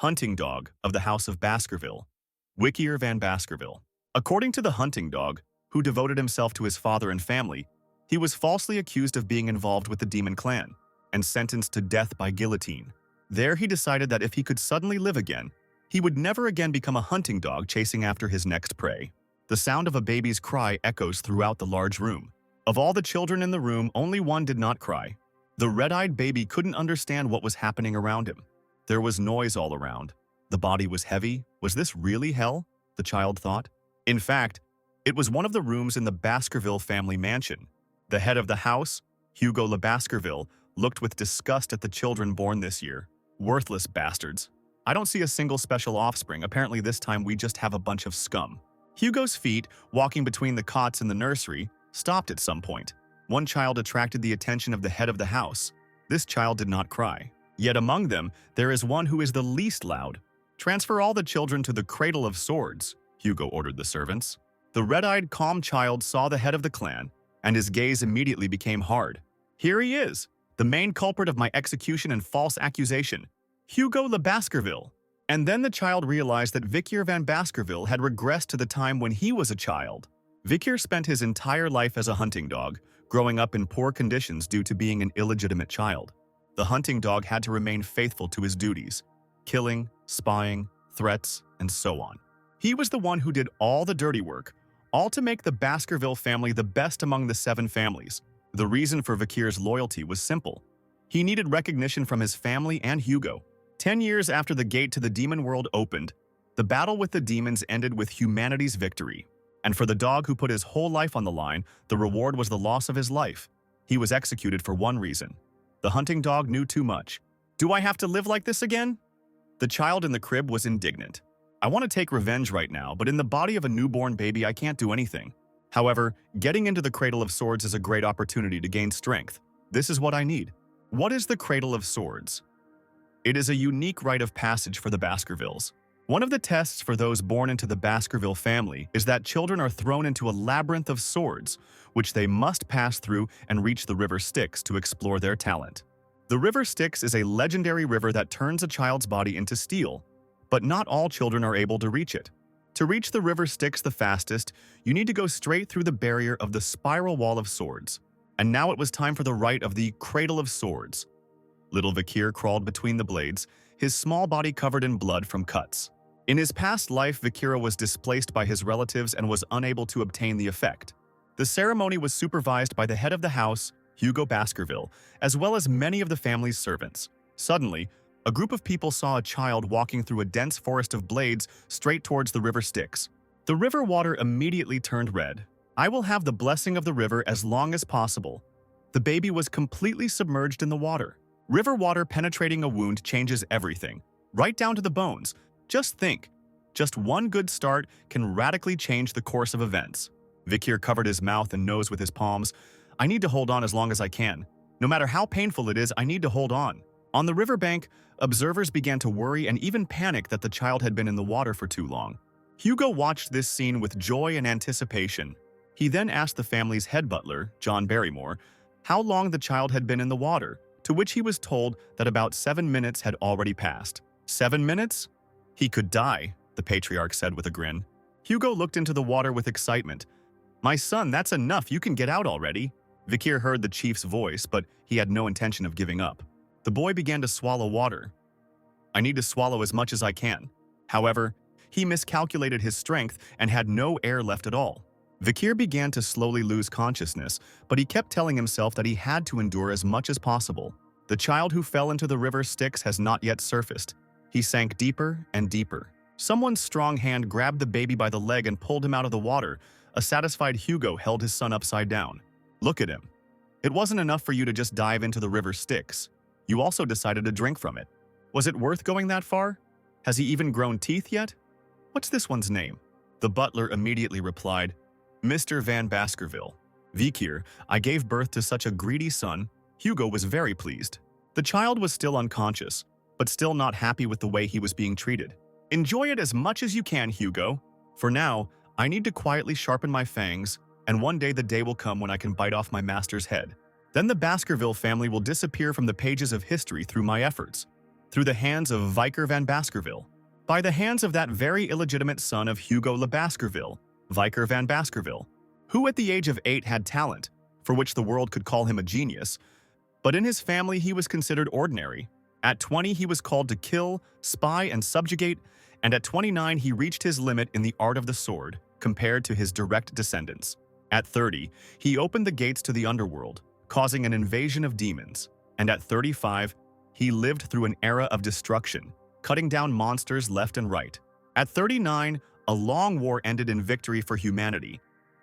Hunting dog of the House of Baskerville, Wickier van Baskerville. According to the hunting dog, who devoted himself to his father and family, he was falsely accused of being involved with the demon clan and sentenced to death by guillotine. There he decided that if he could suddenly live again, he would never again become a hunting dog chasing after his next prey. The sound of a baby's cry echoes throughout the large room. Of all the children in the room, only one did not cry. The red-eyed baby couldn't understand what was happening around him. There was noise all around. The body was heavy. Was this really hell? The child thought. In fact, it was one of the rooms in the Baskerville family mansion. The head of the house, Hugo Le Baskerville, looked with disgust at the children born this year. Worthless bastards. I don't see a single special offspring. Apparently this time we just have a bunch of scum. Hugo's feet, walking between the cots in the nursery, stopped at some point. One child attracted the attention of the head of the house. This child did not cry. Yet among them, there is one who is the least loud. Transfer all the children to the Cradle of Swords, Hugo ordered the servants. The red-eyed, calm child saw the head of the clan, and his gaze immediately became hard. Here he is, the main culprit of my execution and false accusation, Hugo Le Baskerville. And then the child realized that Wickier van Baskerville had regressed to the time when he was a child. Wickier spent his entire life as a hunting dog, growing up in poor conditions due to being an illegitimate child. The hunting dog had to remain faithful to his duties, killing, spying, threats, and so on. He was the one who did all the dirty work, all to make the Baskerville family the best among the 7 families. The reason for Wickier's loyalty was simple. He needed recognition from his family and Hugo. 10 years after the gate to the demon world opened, the battle with the demons ended with humanity's victory. And for the dog who put his whole life on the line, the reward was the loss of his life. He was executed for one reason. The hunting dog knew too much. Do I have to live like this again? The child in the crib was indignant. I want to take revenge right now, but in the body of a newborn baby, I can't do anything. However, getting into the Cradle of Swords is a great opportunity to gain strength. This is what I need. What is the Cradle of Swords? It is a unique rite of passage for the Baskervilles. One of the tests for those born into the Baskerville family is that children are thrown into a labyrinth of swords, which they must pass through and reach the River Styx to explore their talent. The River Styx is a legendary river that turns a child's body into steel, but not all children are able to reach it. To reach the River Styx the fastest, you need to go straight through the barrier of the spiral wall of swords. And now it was time for the rite of the Cradle of Swords. Little Wickier crawled between the blades, his small body covered in blood from cuts. In his past life, Wickier was displaced by his relatives and was unable to obtain the effect. The ceremony was supervised by the head of the house, Hugo Baskerville, as well as many of the family's servants. Suddenly, a group of people saw a child walking through a dense forest of blades straight towards the River Styx. The river water immediately turned red. I will have the blessing of the river as long as possible. The baby was completely submerged in the water. River water penetrating a wound changes everything, right down to the bones. Just think, just one good start can radically change the course of events. Wickier covered his mouth and nose with his palms. I need to hold on as long as I can. No matter how painful it is, I need to hold on. On the riverbank, observers began to worry and even panic that the child had been in the water for too long. Hugo watched this scene with joy and anticipation. He then asked the family's head butler, John Barrymore, how long the child had been in the water, to which he was told that about 7 minutes had already passed. 7 minutes? He could die, the patriarch said with a grin. Hugo looked into the water with excitement. My son, that's enough, you can get out already. Wickier heard the chief's voice, but he had no intention of giving up. The boy began to swallow water. I need to swallow as much as I can. However, he miscalculated his strength and had no air left at all. Wickier began to slowly lose consciousness, but he kept telling himself that he had to endure as much as possible. The child who fell into the River Styx has not yet surfaced. He sank deeper and deeper. Someone's strong hand grabbed the baby by the leg and pulled him out of the water. A satisfied Hugo held his son upside down. Look at him. It wasn't enough for you to just dive into the River Styx. You also decided to drink from it. Was it worth going that far? Has he even grown teeth yet? What's this one's name? The butler immediately replied, Mr. Van Baskerville. Wickier, I gave birth to such a greedy son. Hugo was very pleased. The child was still unconscious, but still not happy with the way he was being treated. Enjoy it as much as you can, Hugo. For now, I need to quietly sharpen my fangs, and one day the day will come when I can bite off my master's head. Then the Baskerville family will disappear from the pages of history through my efforts. through the hands of Viker van Baskerville. By the hands of that very illegitimate son of Hugo Le Baskerville, Viker van Baskerville, who at the age of 8 had talent, for which the world could call him a genius, but in his family he was considered ordinary. At 20 he was called to kill, spy, and subjugate, and at 29 he reached his limit in the art of the sword, compared to his direct descendants. At 30, he opened the gates to the underworld, causing an invasion of demons, and at 35, he lived through an era of destruction, cutting down monsters left and right. At 39, a long war ended in victory for humanity.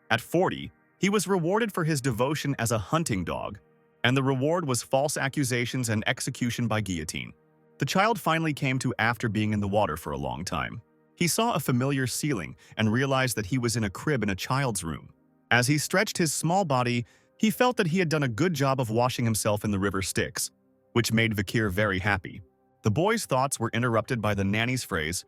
At 40, he was rewarded for his devotion as a hunting dog, and the reward was false accusations and execution by guillotine. The child finally came to after being in the water for a long time. He saw a familiar ceiling and realized that he was in a crib in a child's room. As he stretched his small body, he felt that he had done a good job of washing himself in the river Styx, which made Vikir very happy. The boy's thoughts were interrupted by the nanny's phrase,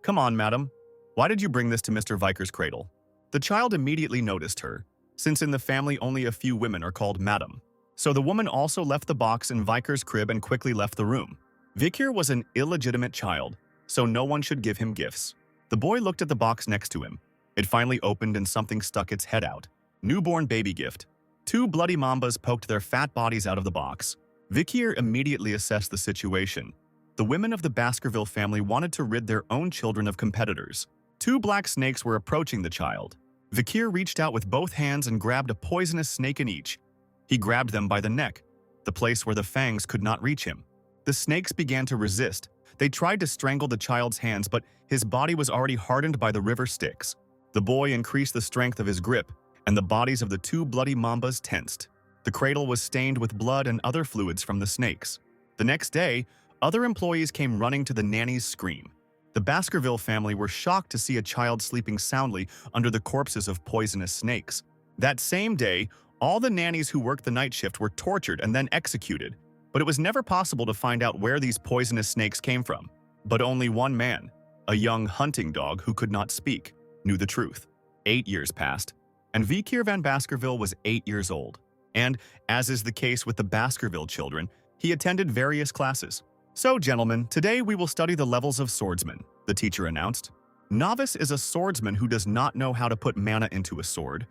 "Come on, madam. Why did you bring this to Mr. Viker's cradle?" The child immediately noticed her, since in the family only a few women are called madam. So the woman also left the box in Viker's crib and quickly left the room. Vikir was an illegitimate child, so no one should give him gifts. The boy looked at the box next to him. It finally opened and something stuck its head out. Newborn baby gift. 2 bloody mambas poked their fat bodies out of the box. Vikir immediately assessed the situation. The women of the Baskerville family wanted to rid their own children of competitors. 2 black snakes were approaching the child. Vikir reached out with both hands and grabbed a poisonous snake in each. He grabbed them by the neck, the place where the fangs could not reach him. The snakes began to resist. They tried to strangle the child's hands, but his body was already hardened by the river Styx. The boy increased the strength of his grip, and the bodies of the 2 bloody mambas tensed. The cradle was stained with blood and other fluids from the snakes. The next day, other employees came running to the nanny's scream. The Baskerville family were shocked to see a child sleeping soundly under the corpses of poisonous snakes. That same day, all the nannies who worked the night shift were tortured and then executed, but it was never possible to find out where these poisonous snakes came from. But only one man, a young hunting dog who could not speak, knew the truth. 8 years passed, and Vikir van Baskerville was 8 years old. And, as is the case with the Baskerville children, he attended various classes. "So, gentlemen, today we will study the levels of swordsman," the teacher announced. "Novice is a swordsman who does not know how to put mana into a sword.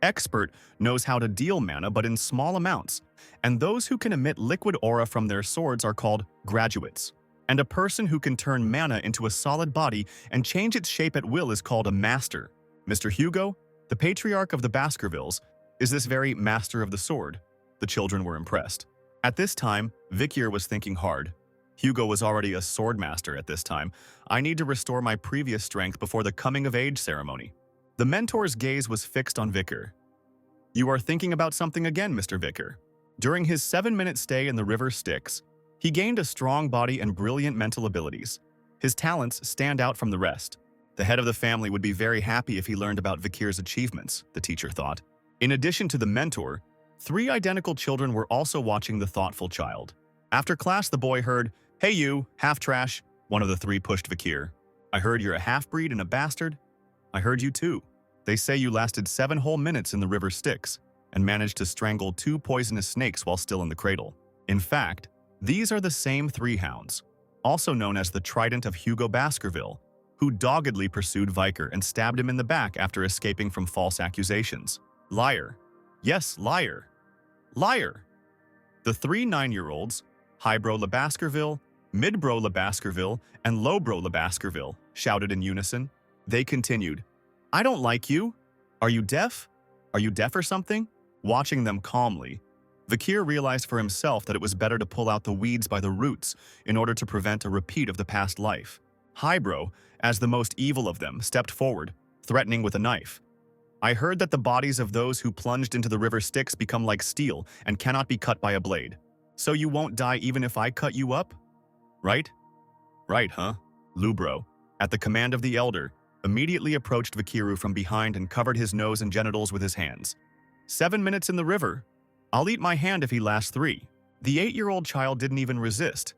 Expert knows how to deal mana but in small amounts, and those who can emit liquid aura from their swords are called graduates. And a person who can turn mana into a solid body and change its shape at will is called a master. Mr. Hugo, the patriarch of the Baskervilles, is this very master of the sword." The children were impressed. At this time, Vikir was thinking hard. Hugo was already a sword master at this time. I need to restore my previous strength before the coming-of-age ceremony. The mentor's gaze was fixed on Vikir. "You are thinking about something again, Mr. Vikir." During his 7-minute stay in the river Styx, he gained a strong body and brilliant mental abilities. His talents stand out from the rest. The head of the family would be very happy if he learned about Vikir's achievements, the teacher thought. In addition to the mentor, 3 identical children were also watching the thoughtful child. After class, the boy heard, "Hey you, half-trash," one of the 3 pushed Vikir. "I heard you're a half-breed and a bastard." "I heard you too. They say you lasted 7 whole minutes in the river Styx and managed to strangle 2 poisonous snakes while still in the cradle. In fact, these are the same 3 hounds, also known as the Trident of Hugo Baskerville, who doggedly pursued Viker and stabbed him in the back after escaping from false accusations. Liar. Yes, liar. Liar." The 3 9-year-olds, Highbrow Le Baskerville, Midbrow Le Baskerville, and Lowbrow Le Baskerville, shouted in unison. They continued, "I don't like you. Are you deaf? Are you deaf or something?" Watching them calmly, Vikir realized for himself that it was better to pull out the weeds by the roots in order to prevent a repeat of the past life. Highbrow, as the most evil of them, stepped forward, threatening with a knife. "I heard that the bodies of those who plunged into the river Styx become like steel and cannot be cut by a blade. So you won't die even if I cut you up? Right?" "Right, huh?" Lubro, at the command of the elder, immediately approached Vikiru from behind and covered his nose and genitals with his hands. 7 minutes in the river? I'll eat my hand if he lasts 3. The 8-year-old child didn't even resist.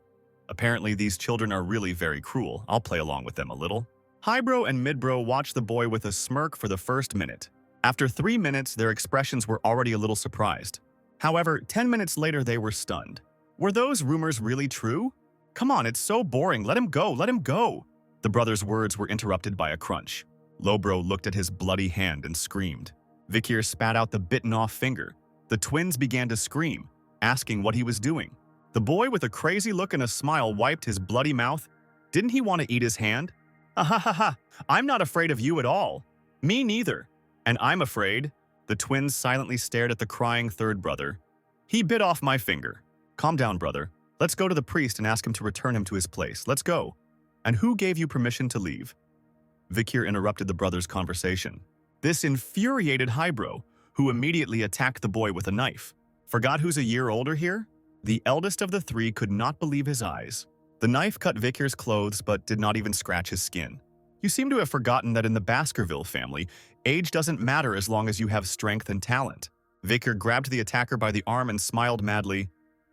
Apparently these children are really very cruel. I'll play along with them a little. Highbrow and Midbrow watched the boy with a smirk for the first minute. After 3 minutes, their expressions were already a little surprised. However, 10 minutes later they were stunned. Were those rumors really true? Come on, it's so boring. Let him go, let him go. The brother's words were interrupted by a crunch. Lobro looked at his bloody hand and screamed. Vikir spat out the bitten-off finger. The twins began to scream, asking what he was doing. The boy with a crazy look and a smile wiped his bloody mouth. Didn't he want to eat his hand? Ha ha ha ha, I'm not afraid of you at all. Me neither. And I'm afraid. The twins silently stared at the crying third brother. He bit off my finger. Calm down, brother. Let's go to the priest and ask him to return him to his place. Let's go. And who gave you permission to leave? Vikir interrupted the brothers' conversation. This infuriated Hybro, who immediately attacked the boy with a knife. Forgot who's a year older here? The eldest of the three could not believe his eyes. The knife cut Vikir's clothes but did not even scratch his skin. You seem to have forgotten that in the Baskerville family, age doesn't matter as long as you have strength and talent. Vikir grabbed the attacker by the arm and smiled madly.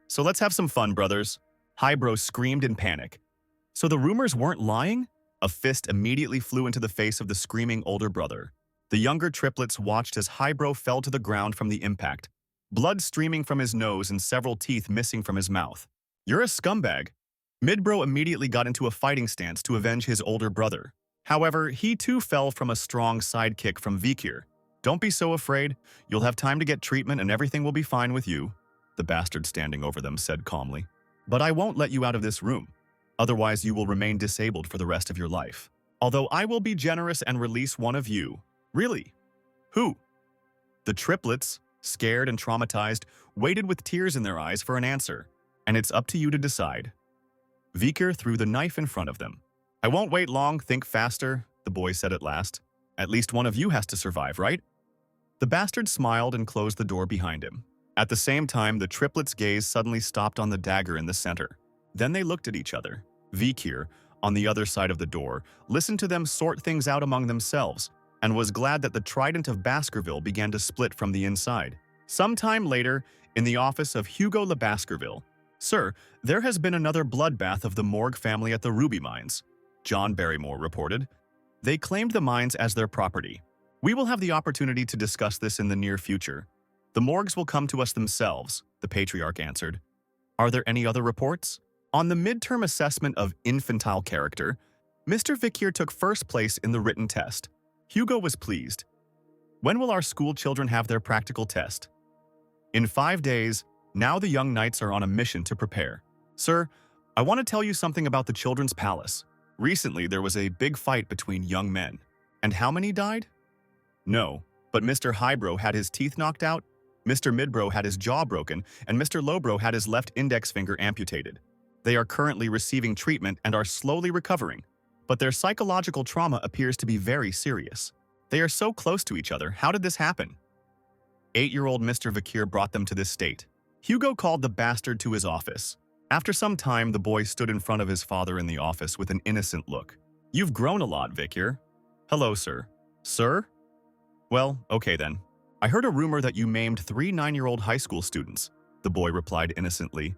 So let's have some fun, brothers. Hybro screamed in panic. So the rumors weren't lying? A fist immediately flew into the face of the screaming older brother. The younger triplets watched as Hybro fell to the ground from the impact, blood streaming from his nose and several teeth missing from his mouth. You're a scumbag. Midbro immediately got into a fighting stance to avenge his older brother. However, he too fell from a strong sidekick from Vikir. Don't be so afraid. You'll have time to get treatment and everything will be fine with you, the bastard standing over them said calmly. But I won't let you out of this room. Otherwise, you will remain disabled for the rest of your life. Although I will be generous and release one of you. Really? Who? The triplets, scared and traumatized, waited with tears in their eyes for an answer. And it's up to you to decide. Vikir threw the knife in front of them. I won't wait long, think faster, the boy said at last. At least one of you has to survive, right? The bastard smiled and closed the door behind him. At the same time, the triplets' gaze suddenly stopped on the dagger in the center. Then they looked at each other. Vikir, on the other side of the door, listened to them sort things out among themselves and was glad that the trident of Baskerville began to split from the inside. Sometime later, in the office of Hugo Le Baskerville, Sir, there has been another bloodbath of the Morg family at the Ruby Mines, John Barrymore reported. They claimed the mines as their property. We will have the opportunity to discuss this in the near future. The Morgs will come to us themselves, the patriarch answered. Are there any other reports? On the midterm assessment of infantile character, Mr. Vikir took first place in the written test. Hugo was pleased. When will our school children have their practical test? In 5 days, now the young knights are on a mission to prepare. Sir, I want to tell you something about the Children's Palace. Recently, there was a big fight between young men. And how many died? No, but Mr. Hybro had his teeth knocked out, Mr. Midbro had his jaw broken, and Mr. Lowbro had his left index finger amputated. They are currently receiving treatment and are slowly recovering, but their psychological trauma appears to be very serious. They are so close to each other. How did this happen? 8-year-old Mr. Vikir brought them to this state. Hugo called the bastard to his office. After some time, the boy stood in front of his father in the office with an innocent look. You've grown a lot, Vikir. Hello, sir. Sir? Well, okay then. I heard a rumor that you maimed 3 9-year-old high school students, the boy replied innocently.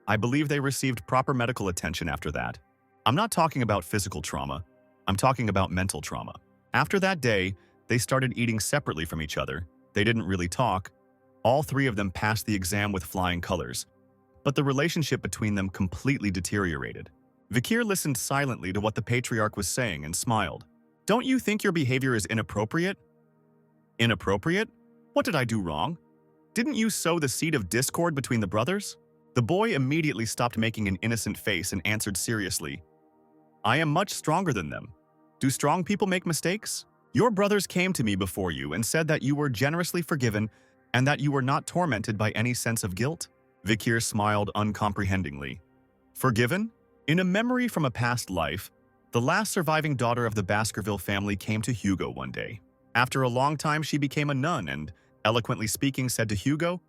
I believe they received proper medical attention after that. I'm not talking about physical trauma. I'm talking about mental trauma. After that day, they started eating separately from each other. They didn't really talk. All 3 of them passed the exam with flying colors. But the relationship between them completely deteriorated. Vikir listened silently to what the patriarch was saying and smiled. Don't you think your behavior is inappropriate? Inappropriate? What did I do wrong? Didn't you sow the seed of discord between the brothers? The boy immediately stopped making an innocent face and answered seriously. I am much stronger than them. Do strong people make mistakes? Your brothers came to me before you and said that you were generously forgiven and that you were not tormented by any sense of guilt. Vikir smiled uncomprehendingly. Forgiven? In a memory from a past life, the last surviving daughter of the Baskerville family came to Hugo one day. After a long time, she became a nun and, eloquently speaking, said to Hugo,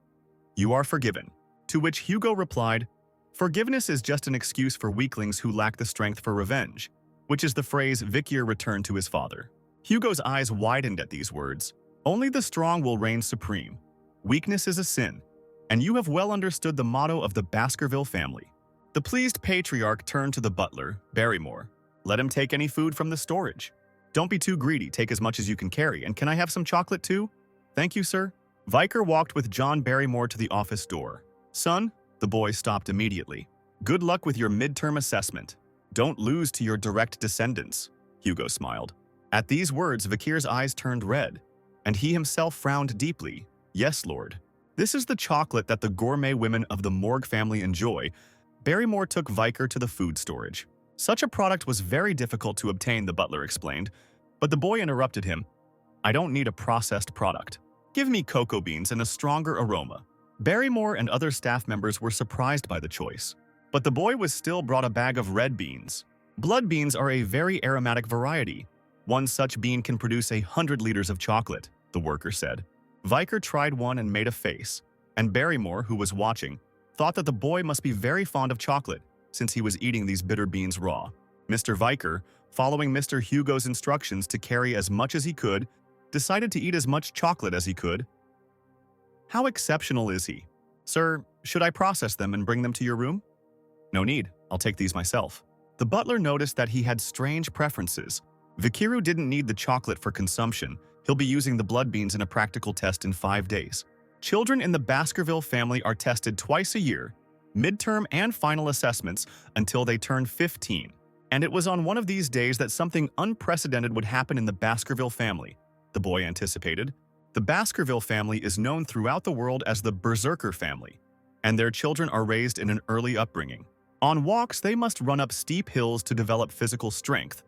"You are forgiven." To which Hugo replied, "Forgiveness is just an excuse for weaklings who lack the strength for revenge," which is the phrase Vikir returned to his father. Hugo's eyes widened at these words. Only the strong will reign supreme. Weakness is a sin, and you have well understood the motto of the Baskerville family. The pleased patriarch turned to the butler, Barrymore. Let him take any food from the storage. Don't be too greedy, take as much as you can carry, and can I have some chocolate too? Thank you, sir. Viker walked with John Barrymore to the office door. Son, the boy stopped immediately. Good luck with your midterm assessment. Don't lose to your direct descendants, Hugo smiled. At these words, Vikir's eyes turned red, and he himself frowned deeply. Yes, Lord. This is the chocolate that the gourmet women of the Morg family enjoy. Barrymore took Vikir to the food storage. Such a product was very difficult to obtain, the butler explained, but the boy interrupted him. I don't need a processed product. Give me cocoa beans and a stronger aroma. Barrymore and other staff members were surprised by the choice, but the boy was still brought a bag of red beans. Blood beans are a very aromatic variety. One such bean can produce 100 liters of chocolate, the worker said. Vikir tried one and made a face, and Barrymore, who was watching, thought that the boy must be very fond of chocolate since he was eating these bitter beans raw. Mr. Vikir, following Mr. Hugo's instructions to carry as much as he could, decided to eat as much chocolate as he could. How exceptional is he? Sir, should I process them and bring them to your room? No need, I'll take these myself. The butler noticed that he had strange preferences. Vikiru didn't need the chocolate for consumption. He'll be using the blood beans in a practical test in 5 days. Children in the Baskerville family are tested twice a year, midterm and final assessments, until they turn 15. And it was on one of these days that something unprecedented would happen in the Baskerville family, the boy anticipated. The Baskerville family is known throughout the world as the Berserker family, and their children are raised in an early upbringing. On walks, they must run up steep hills to develop physical strength,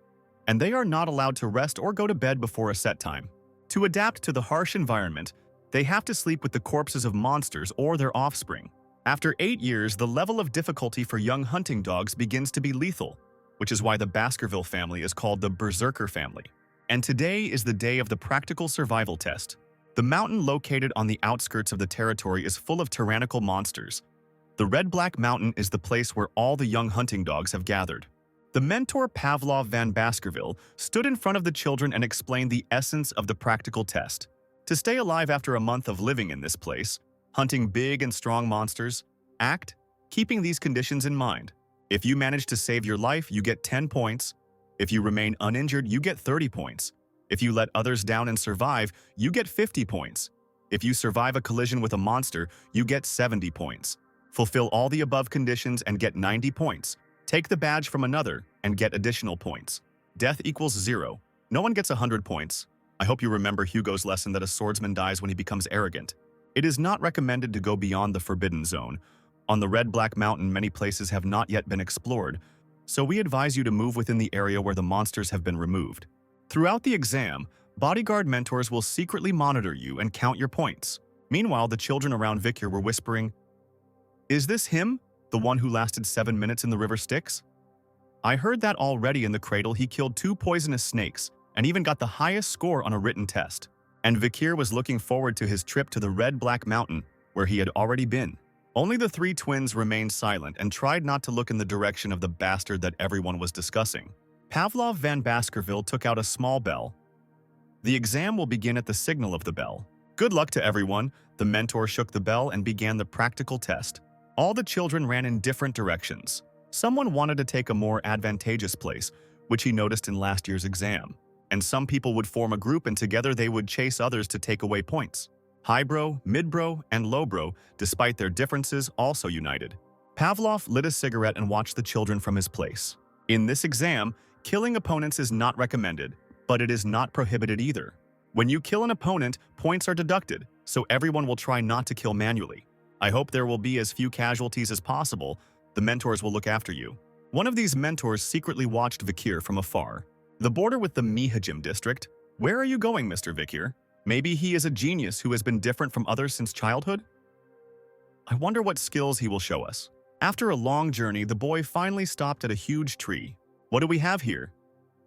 and they are not allowed to rest or go to bed before a set time. To adapt to the harsh environment, they have to sleep with the corpses of monsters or their offspring. After 8 years, the level of difficulty for young hunting dogs begins to be lethal, which is why the Baskerville family is called the Berserker family. And today is the day of the practical survival test. The mountain located on the outskirts of the territory is full of tyrannical monsters. The Red-Black Mountain is the place where all the young hunting dogs have gathered. The mentor Pavlov van Baskerville stood in front of the children and explained the essence of the practical test. To stay alive after a month of living in this place, hunting big and strong monsters, act, keeping these conditions in mind. If you manage to save your life, you get 10 points. If you remain uninjured, you get 30 points. If you let others down and survive, you get 50 points. If you survive a collision with a monster, you get 70 points. Fulfill all the above conditions and get 90 points. Take the badge from another and get additional points. Death equals 0. No one gets 100 points. I hope you remember Hugo's lesson that a swordsman dies when he becomes arrogant. It is not recommended to go beyond the forbidden zone. On the Red-Black Mountain, many places have not yet been explored, so we advise you to move within the area where the monsters have been removed. Throughout the exam, bodyguard mentors will secretly monitor you and count your points. Meanwhile, the children around Vikir were whispering, "Is this him? The one who lasted 7 minutes in the river Styx? I heard that already in the Cradle he killed 2 poisonous snakes and even got the highest score on a written test." And Vikir was looking forward to his trip to the Red-Black Mountain, where he had already been. Only the 3 twins remained silent and tried not to look in the direction of the bastard that everyone was discussing. Pavlov van Baskerville took out a small bell. The exam will begin at the signal of the bell. Good luck to everyone. The mentor shook the bell and began the practical test. All the children ran in different directions. Someone wanted to take a more advantageous place, which he noticed in last year's exam. And some people would form a group and together they would chase others to take away points. Highbrow, midbrow, and lowbrow, despite their differences, also united. Pavlov lit a cigarette and watched the children from his place. In this exam, killing opponents is not recommended, but it is not prohibited either. When you kill an opponent, points are deducted, so everyone will try not to kill manually. I hope there will be as few casualties as possible. The mentors will look after you. One of these mentors secretly watched Vikir from afar. The border with the Mihajim district. Where are you going, Mr. Vikir? Maybe he is a genius who has been different from others since childhood? I wonder what skills he will show us. After a long journey, the boy finally stopped at a huge tree. What do we have here?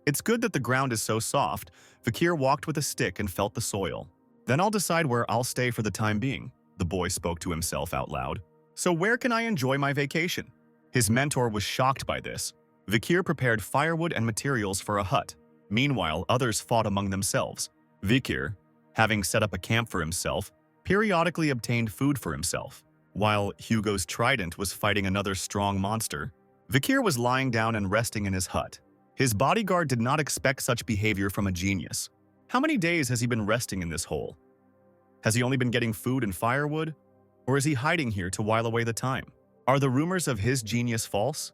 It's good that the ground is so soft. Vikir walked with a stick and felt the soil. Then I'll decide where I'll stay for the time being, the boy spoke to himself out loud. So where can I enjoy my vacation? His mentor was shocked by this. Vikir prepared firewood and materials for a hut. Meanwhile, others fought among themselves. Vikir, having set up a camp for himself, periodically obtained food for himself. While Hugo's trident was fighting another strong monster, Vikir was lying down and resting in his hut. His bodyguard did not expect such behavior from a genius. How many days has he been resting in this hole? Has he only been getting food and firewood? Or is he hiding here to while away the time? Are the rumors of his genius false?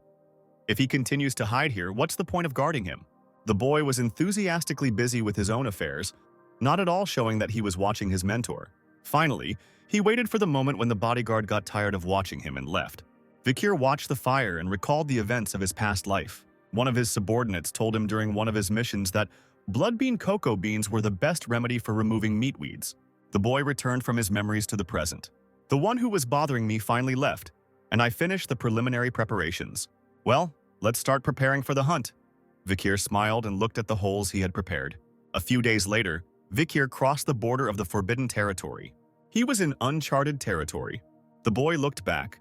If he continues to hide here, what's the point of guarding him? The boy was enthusiastically busy with his own affairs, not at all showing that he was watching his mentor. Finally, he waited for the moment when the bodyguard got tired of watching him and left. Vikir watched the fire and recalled the events of his past life. One of his subordinates told him during one of his missions that blood bean cocoa beans were the best remedy for removing meat weeds. The boy returned from his memories to the present. The one who was bothering me finally left, and I finished the preliminary preparations. Well, let's start preparing for the hunt. Vikir smiled and looked at the holes he had prepared. A few days later, Vikir crossed the border of the forbidden territory. He was in uncharted territory. The boy looked back.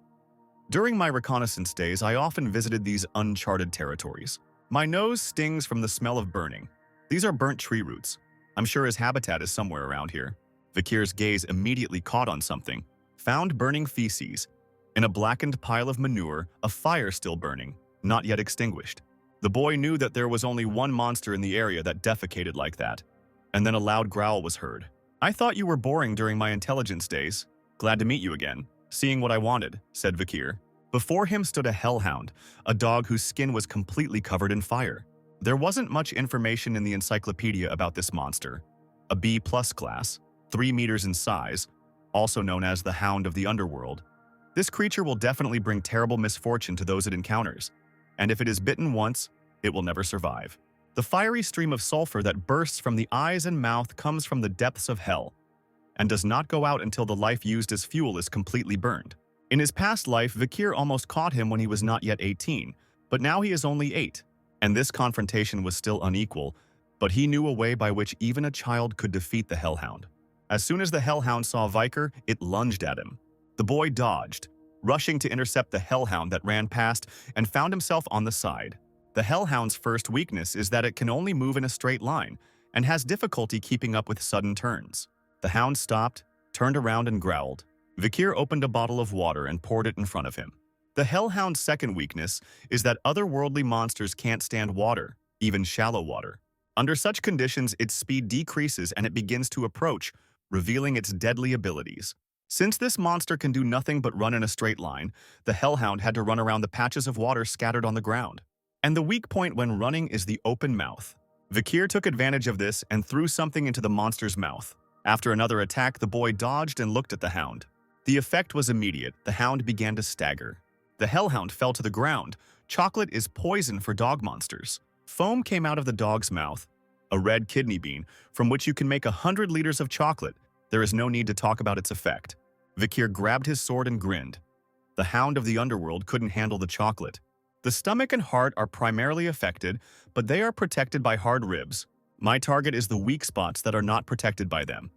During my reconnaissance days, I often visited these uncharted territories. My nose stings from the smell of burning. These are burnt tree roots. I'm sure his habitat is somewhere around here. Vikir's gaze immediately caught on something. Found burning feces. In a blackened pile of manure, a fire still burning, not yet extinguished. The boy knew that there was only one monster in the area that defecated like that. And then a loud growl was heard. I thought you were boring during my intelligence days. Glad to meet you again. Seeing what I wanted, said Vikir. Before him stood a hellhound, a dog whose skin was completely covered in fire. There wasn't much information in the encyclopedia about this monster. A B+ class, 3 meters in size, also known as the Hound of the Underworld. This creature will definitely bring terrible misfortune to those it encounters, and if it is bitten once, it will never survive. The fiery stream of sulfur that bursts from the eyes and mouth comes from the depths of hell, and does not go out until the life used as fuel is completely burned. In his past life, Vikir almost caught him when he was not yet 18, but now he is only 8, and this confrontation was still unequal, but he knew a way by which even a child could defeat the hellhound. As soon as the hellhound saw Vikir, it lunged at him. The boy dodged, rushing to intercept the hellhound that ran past and found himself on the side. The hellhound's first weakness is that it can only move in a straight line and has difficulty keeping up with sudden turns. The hound stopped, turned around and growled. Vikir opened a bottle of water and poured it in front of him. The hellhound's second weakness is that otherworldly monsters can't stand water, even shallow water. Under such conditions, its speed decreases and it begins to approach, revealing its deadly abilities. Since this monster can do nothing but run in a straight line, the hellhound had to run around the patches of water scattered on the ground. And the weak point when running is the open mouth. Vikir took advantage of this and threw something into the monster's mouth. After another attack, the boy dodged and looked at the hound. The effect was immediate. The hound began to stagger. The hellhound fell to the ground. Chocolate is poison for dog monsters. Foam came out of the dog's mouth, a red kidney bean, from which you can make 100 liters of chocolate. There is no need to talk about its effect. Vikir grabbed his sword and grinned. The Hound of the Underworld couldn't handle the chocolate. The stomach and heart are primarily affected, but they are protected by hard ribs. My target is the weak spots that are not protected by them.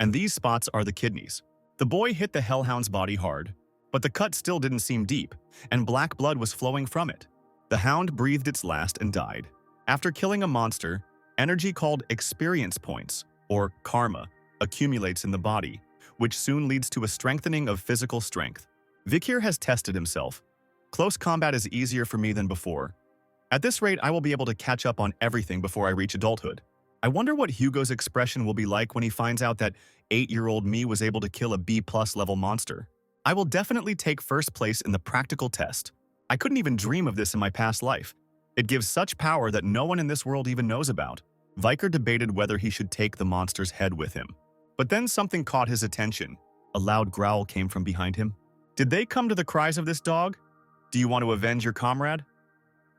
And these spots are the kidneys. The boy hit the hellhound's body hard, but the cut still didn't seem deep, and black blood was flowing from it. The hound breathed its last and died. After killing a monster, energy called experience points, or karma, accumulates in the body, which soon leads to a strengthening of physical strength. Vikir has tested himself. Close combat is easier for me than before. At this rate, I will be able to catch up on everything before I reach adulthood. I wonder what Hugo's expression will be like when he finds out that 8-year-old me was able to kill a B+ level monster. I will definitely take first place in the practical test. I couldn't even dream of this in my past life. It gives such power that no one in this world even knows about. Vikir debated whether he should take the monster's head with him. But then something caught his attention. A loud growl came from behind him. Did they come to the cries of this dog? Do you want to avenge your comrade?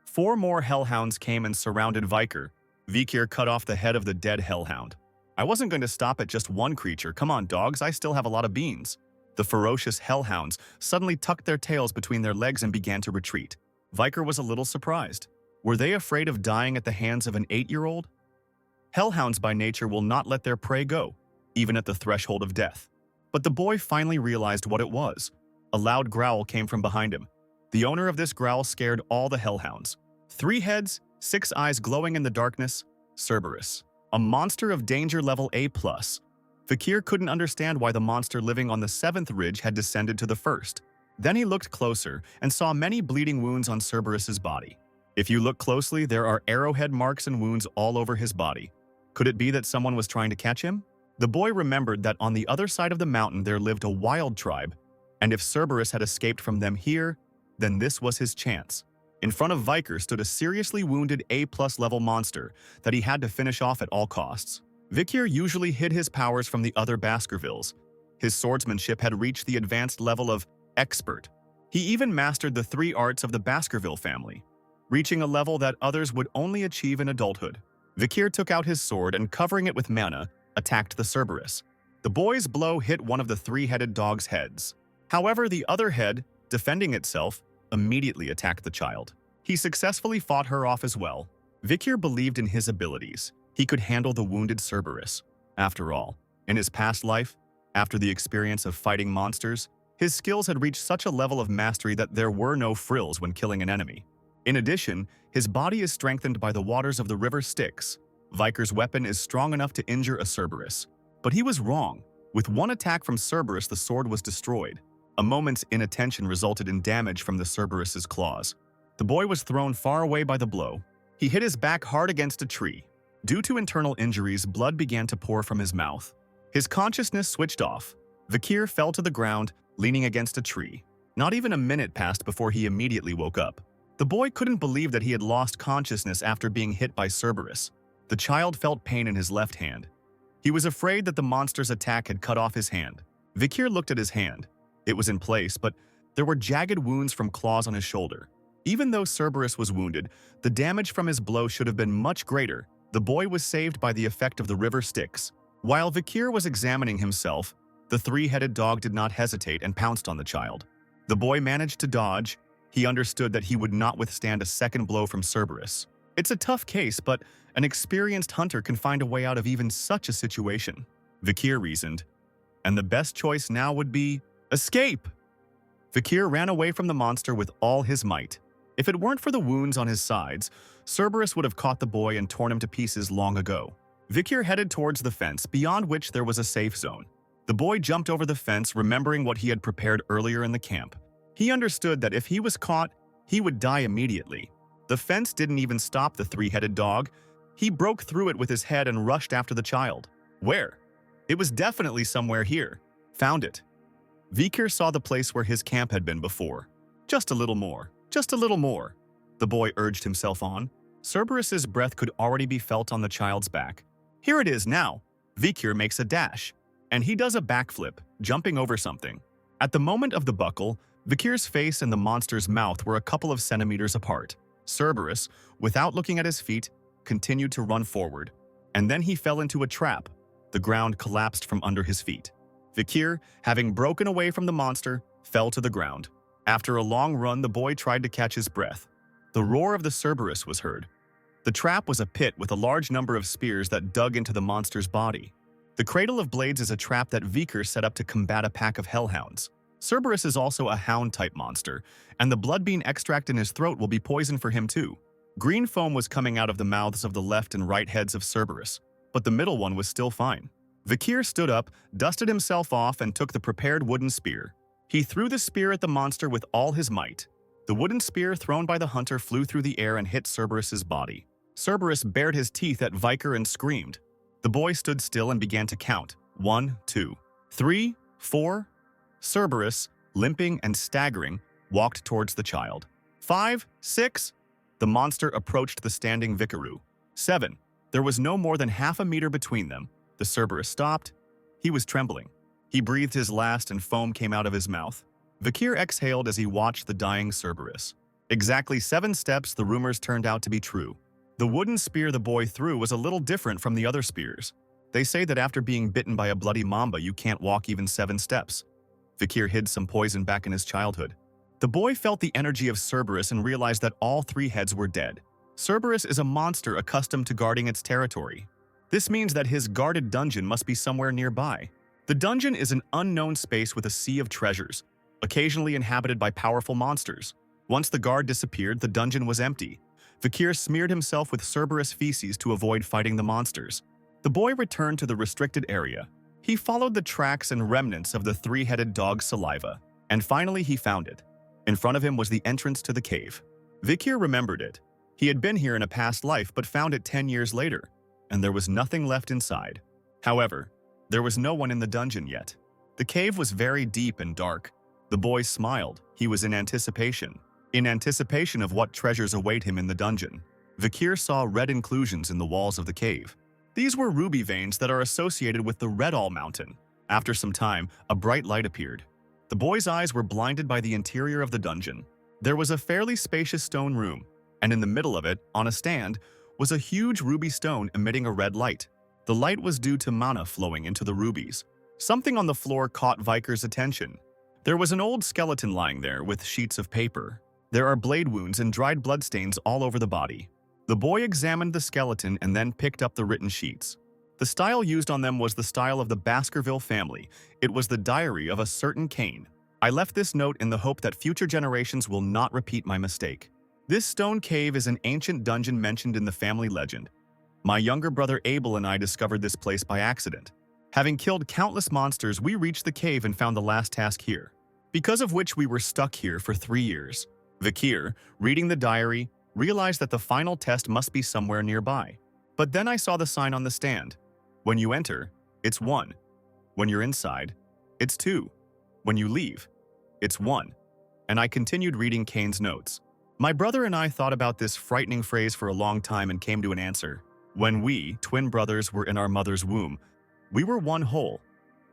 4 more hellhounds came and surrounded Vikir. Vikir cut off the head of the dead hellhound. I wasn't going to stop at just one creature. Come on, dogs, I still have a lot of beans. The ferocious hellhounds suddenly tucked their tails between their legs and began to retreat. Vikir was a little surprised. Were they afraid of dying at the hands of an 8-year-old? Hellhounds by nature will not let their prey go, even at the threshold of death. But the boy finally realized what it was. A loud growl came from behind him. The owner of this growl scared all the hellhounds. 3 heads, 6 eyes glowing in the darkness, Cerberus. A monster of danger level A+. Vikir couldn't understand why the monster living on the 7th ridge had descended to the 1st. Then he looked closer and saw many bleeding wounds on Cerberus's body. If you look closely, there are arrowhead marks and wounds all over his body. Could it be that someone was trying to catch him? The boy remembered that on the other side of the mountain there lived a wild tribe, And if Cerberus had escaped from them here, then this was his chance. In front of Viker stood a seriously wounded A+ level monster that he had to finish off at all costs. Vikir usually hid his powers from the other Baskervilles. His swordsmanship had reached the advanced level of expert. He even mastered the 3 arts of the Baskerville family, reaching a level that others would only achieve in adulthood. Vikir took out his sword and, covering it with mana, attacked the Cerberus. The boy's blow hit one of the 3-headed dog's heads. However, the other head, defending itself, immediately attacked the child. He successfully fought her off as well. Vikir believed in his abilities. He could handle the wounded Cerberus. After all, in his past life, after the experience of fighting monsters, his skills had reached such a level of mastery that there were no frills when killing an enemy. In addition, his body is strengthened by the waters of the river Styx. Viker's weapon is strong enough to injure a Cerberus. But he was wrong. With one attack from Cerberus, the sword was destroyed. A moment's inattention resulted in damage from the Cerberus's claws. The boy was thrown far away by the blow. He hit his back hard against a tree. Due to internal injuries, blood began to pour from his mouth. His consciousness switched off. Vikir fell to the ground, leaning against a tree. Not even a minute passed before he immediately woke up. The boy couldn't believe that he had lost consciousness after being hit by Cerberus. The child felt pain in his left hand. He was afraid that the monster's attack had cut off his hand. Vikir looked at his hand. It was in place, but there were jagged wounds from claws on his shoulder. Even though Cerberus was wounded, the damage from his blow should have been much greater. The boy was saved by the effect of the river Styx. While Vikir was examining himself, the 3-headed dog did not hesitate and pounced on the child. The boy managed to dodge. He understood that he would not withstand a second blow from Cerberus. It's a tough case, but an experienced hunter can find a way out of even such a situation, Vikir reasoned. And the best choice now would be escape! Vikir ran away from the monster with all his might. If it weren't for the wounds on his sides, Cerberus would have caught the boy and torn him to pieces long ago. Vikir headed towards the fence, beyond which there was a safe zone. The boy jumped over the fence, remembering what he had prepared earlier in the camp. He understood that if he was caught, he would die immediately. The fence didn't even stop the 3-headed dog. He broke through it with his head and rushed after the child. Where? It was definitely somewhere here. Found it. Vikir saw the place where his camp had been before. Just a little more. Just a little more. The boy urged himself on. Cerberus's breath could already be felt on the child's back. Here it is now. Vikir makes a dash, and he does a backflip, jumping over something. At the moment of the buckle, Vikir's face and the monster's mouth were a couple of centimeters apart. Cerberus, without looking at his feet, continued to run forward, and then he fell into a trap. The ground collapsed from under his feet. Vikir, having broken away from the monster, fell to the ground. After a long run, the boy tried to catch his breath. The roar of the Cerberus was heard. The trap was a pit with a large number of spears that dug into the monster's body. The Cradle of Blades is a trap that Vikir set up to combat a pack of hellhounds. Cerberus is also a hound-type monster, and the blood bean extract in his throat will be poison for him too. Green foam was coming out of the mouths of the left and right heads of Cerberus, but the middle one was still fine. Vikir stood up, dusted himself off, and took the prepared wooden spear. He threw the spear at the monster with all his might. The wooden spear thrown by the hunter flew through the air and hit Cerberus's body. Cerberus bared his teeth at Vikir and screamed. The boy stood still and began to count. 1, 2, 3, 4. Cerberus, limping and staggering, walked towards the child. 5, 6. The monster approached the standing Vikaru. 7. There was no more than half a meter between them. The Cerberus stopped. He was trembling. He breathed his last and foam came out of his mouth. Vikir exhaled as he watched the dying Cerberus. Exactly 7 steps, the rumors turned out to be true. The wooden spear the boy threw was a little different from the other spears. They say that after being bitten by a bloody mamba, you can't walk even 7 steps. Vikir hid some poison back in his childhood. The boy felt the energy of Cerberus and realized that all 3 heads were dead. Cerberus is a monster accustomed to guarding its territory. This means that his guarded dungeon must be somewhere nearby. The dungeon is an unknown space with a sea of treasures, occasionally inhabited by powerful monsters. Once the guard disappeared, the dungeon was empty. Vikir smeared himself with Cerberus feces to avoid fighting the monsters. The boy returned to the restricted area. He followed the tracks and remnants of the 3-headed dog's saliva, and finally he found it. In front of him was the entrance to the cave. Vikir remembered it. He had been here in a past life but found it 10 years later, and there was nothing left inside. However, there was no one in the dungeon yet. The cave was very deep and dark. The boy smiled. He was in anticipation. In anticipation of what treasures await him in the dungeon. Vikir saw red inclusions in the walls of the cave. These were ruby veins that are associated with the Redall Mountain. After some time, a bright light appeared. The boy's eyes were blinded by the interior of the dungeon. There was a fairly spacious stone room, and in the middle of it, on a stand, was a huge ruby stone emitting a red light. The light was due to mana flowing into the rubies. Something on the floor caught Vikir's attention. There was an old skeleton lying there with sheets of paper. There are blade wounds and dried bloodstains all over the body. The boy examined the skeleton and then picked up the written sheets. The style used on them was the style of the Baskerville family. It was the diary of a certain Cain. I left this note in the hope that future generations will not repeat my mistake. This stone cave is an ancient dungeon mentioned in the family legend. My younger brother Abel and I discovered this place by accident. Having killed countless monsters, we reached the cave and found the last task here, because of which we were stuck here for 3 years. Vikir, reading the diary, realized that the final test must be somewhere nearby. But then I saw the sign on the stand. When you enter, it's 1. When you're inside, it's 2. When you leave, it's 1. And I continued reading Cain's notes. My brother and I thought about this frightening phrase for a long time and came to an answer. When we, twin brothers, were in our mother's womb, we were one whole.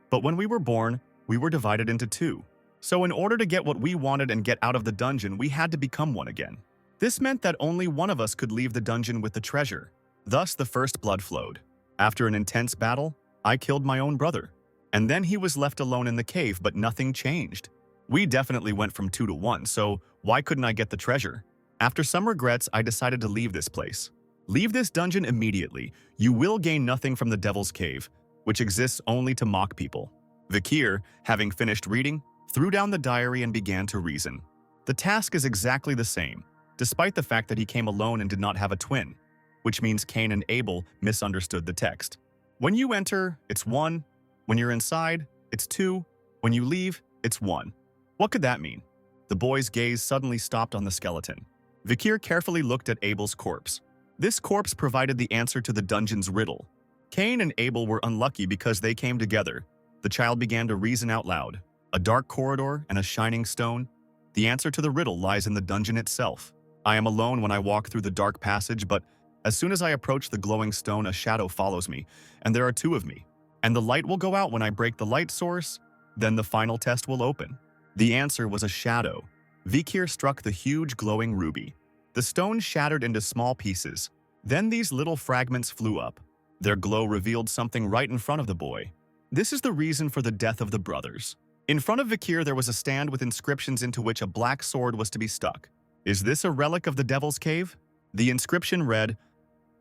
But when we were born, we were divided into 2. So in order to get what we wanted and get out of the dungeon, we had to become one again. This meant that only one of us could leave the dungeon with the treasure. Thus, the first blood flowed. After an intense battle, I killed my own brother. And then he was left alone in the cave, but nothing changed. We definitely went from 2 to 1, so why couldn't I get the treasure? After some regrets, I decided to leave this place. Leave this dungeon immediately. You will gain nothing from the Devil's Cave, which exists only to mock people. Vikir, having finished reading, threw down the diary and began to reason. The task is exactly the same, despite the fact that he came alone and did not have a twin, which means Cain and Abel misunderstood the text. When you enter, it's 1. When you're inside, it's 2. When you leave, it's 1. What could that mean? The boy's gaze suddenly stopped on the skeleton. Vikir carefully looked at Abel's corpse. This corpse provided the answer to the dungeon's riddle. Cain and Abel were unlucky because they came together. The child began to reason out loud. A dark corridor and a shining stone. The answer to the riddle lies in the dungeon itself. I am alone when I walk through the dark passage, but as soon as I approach the glowing stone, a shadow follows me, and there are 2 of me. And the light will go out when I break the light source, then the final test will open. The answer was a shadow. Vikir struck the huge glowing ruby. The stone shattered into small pieces. Then these little fragments flew up. Their glow revealed something right in front of the boy. This is the reason for the death of the brothers. In front of Vikir there was a stand with inscriptions into which a black sword was to be stuck. Is this a relic of the Devil's Cave? The inscription read,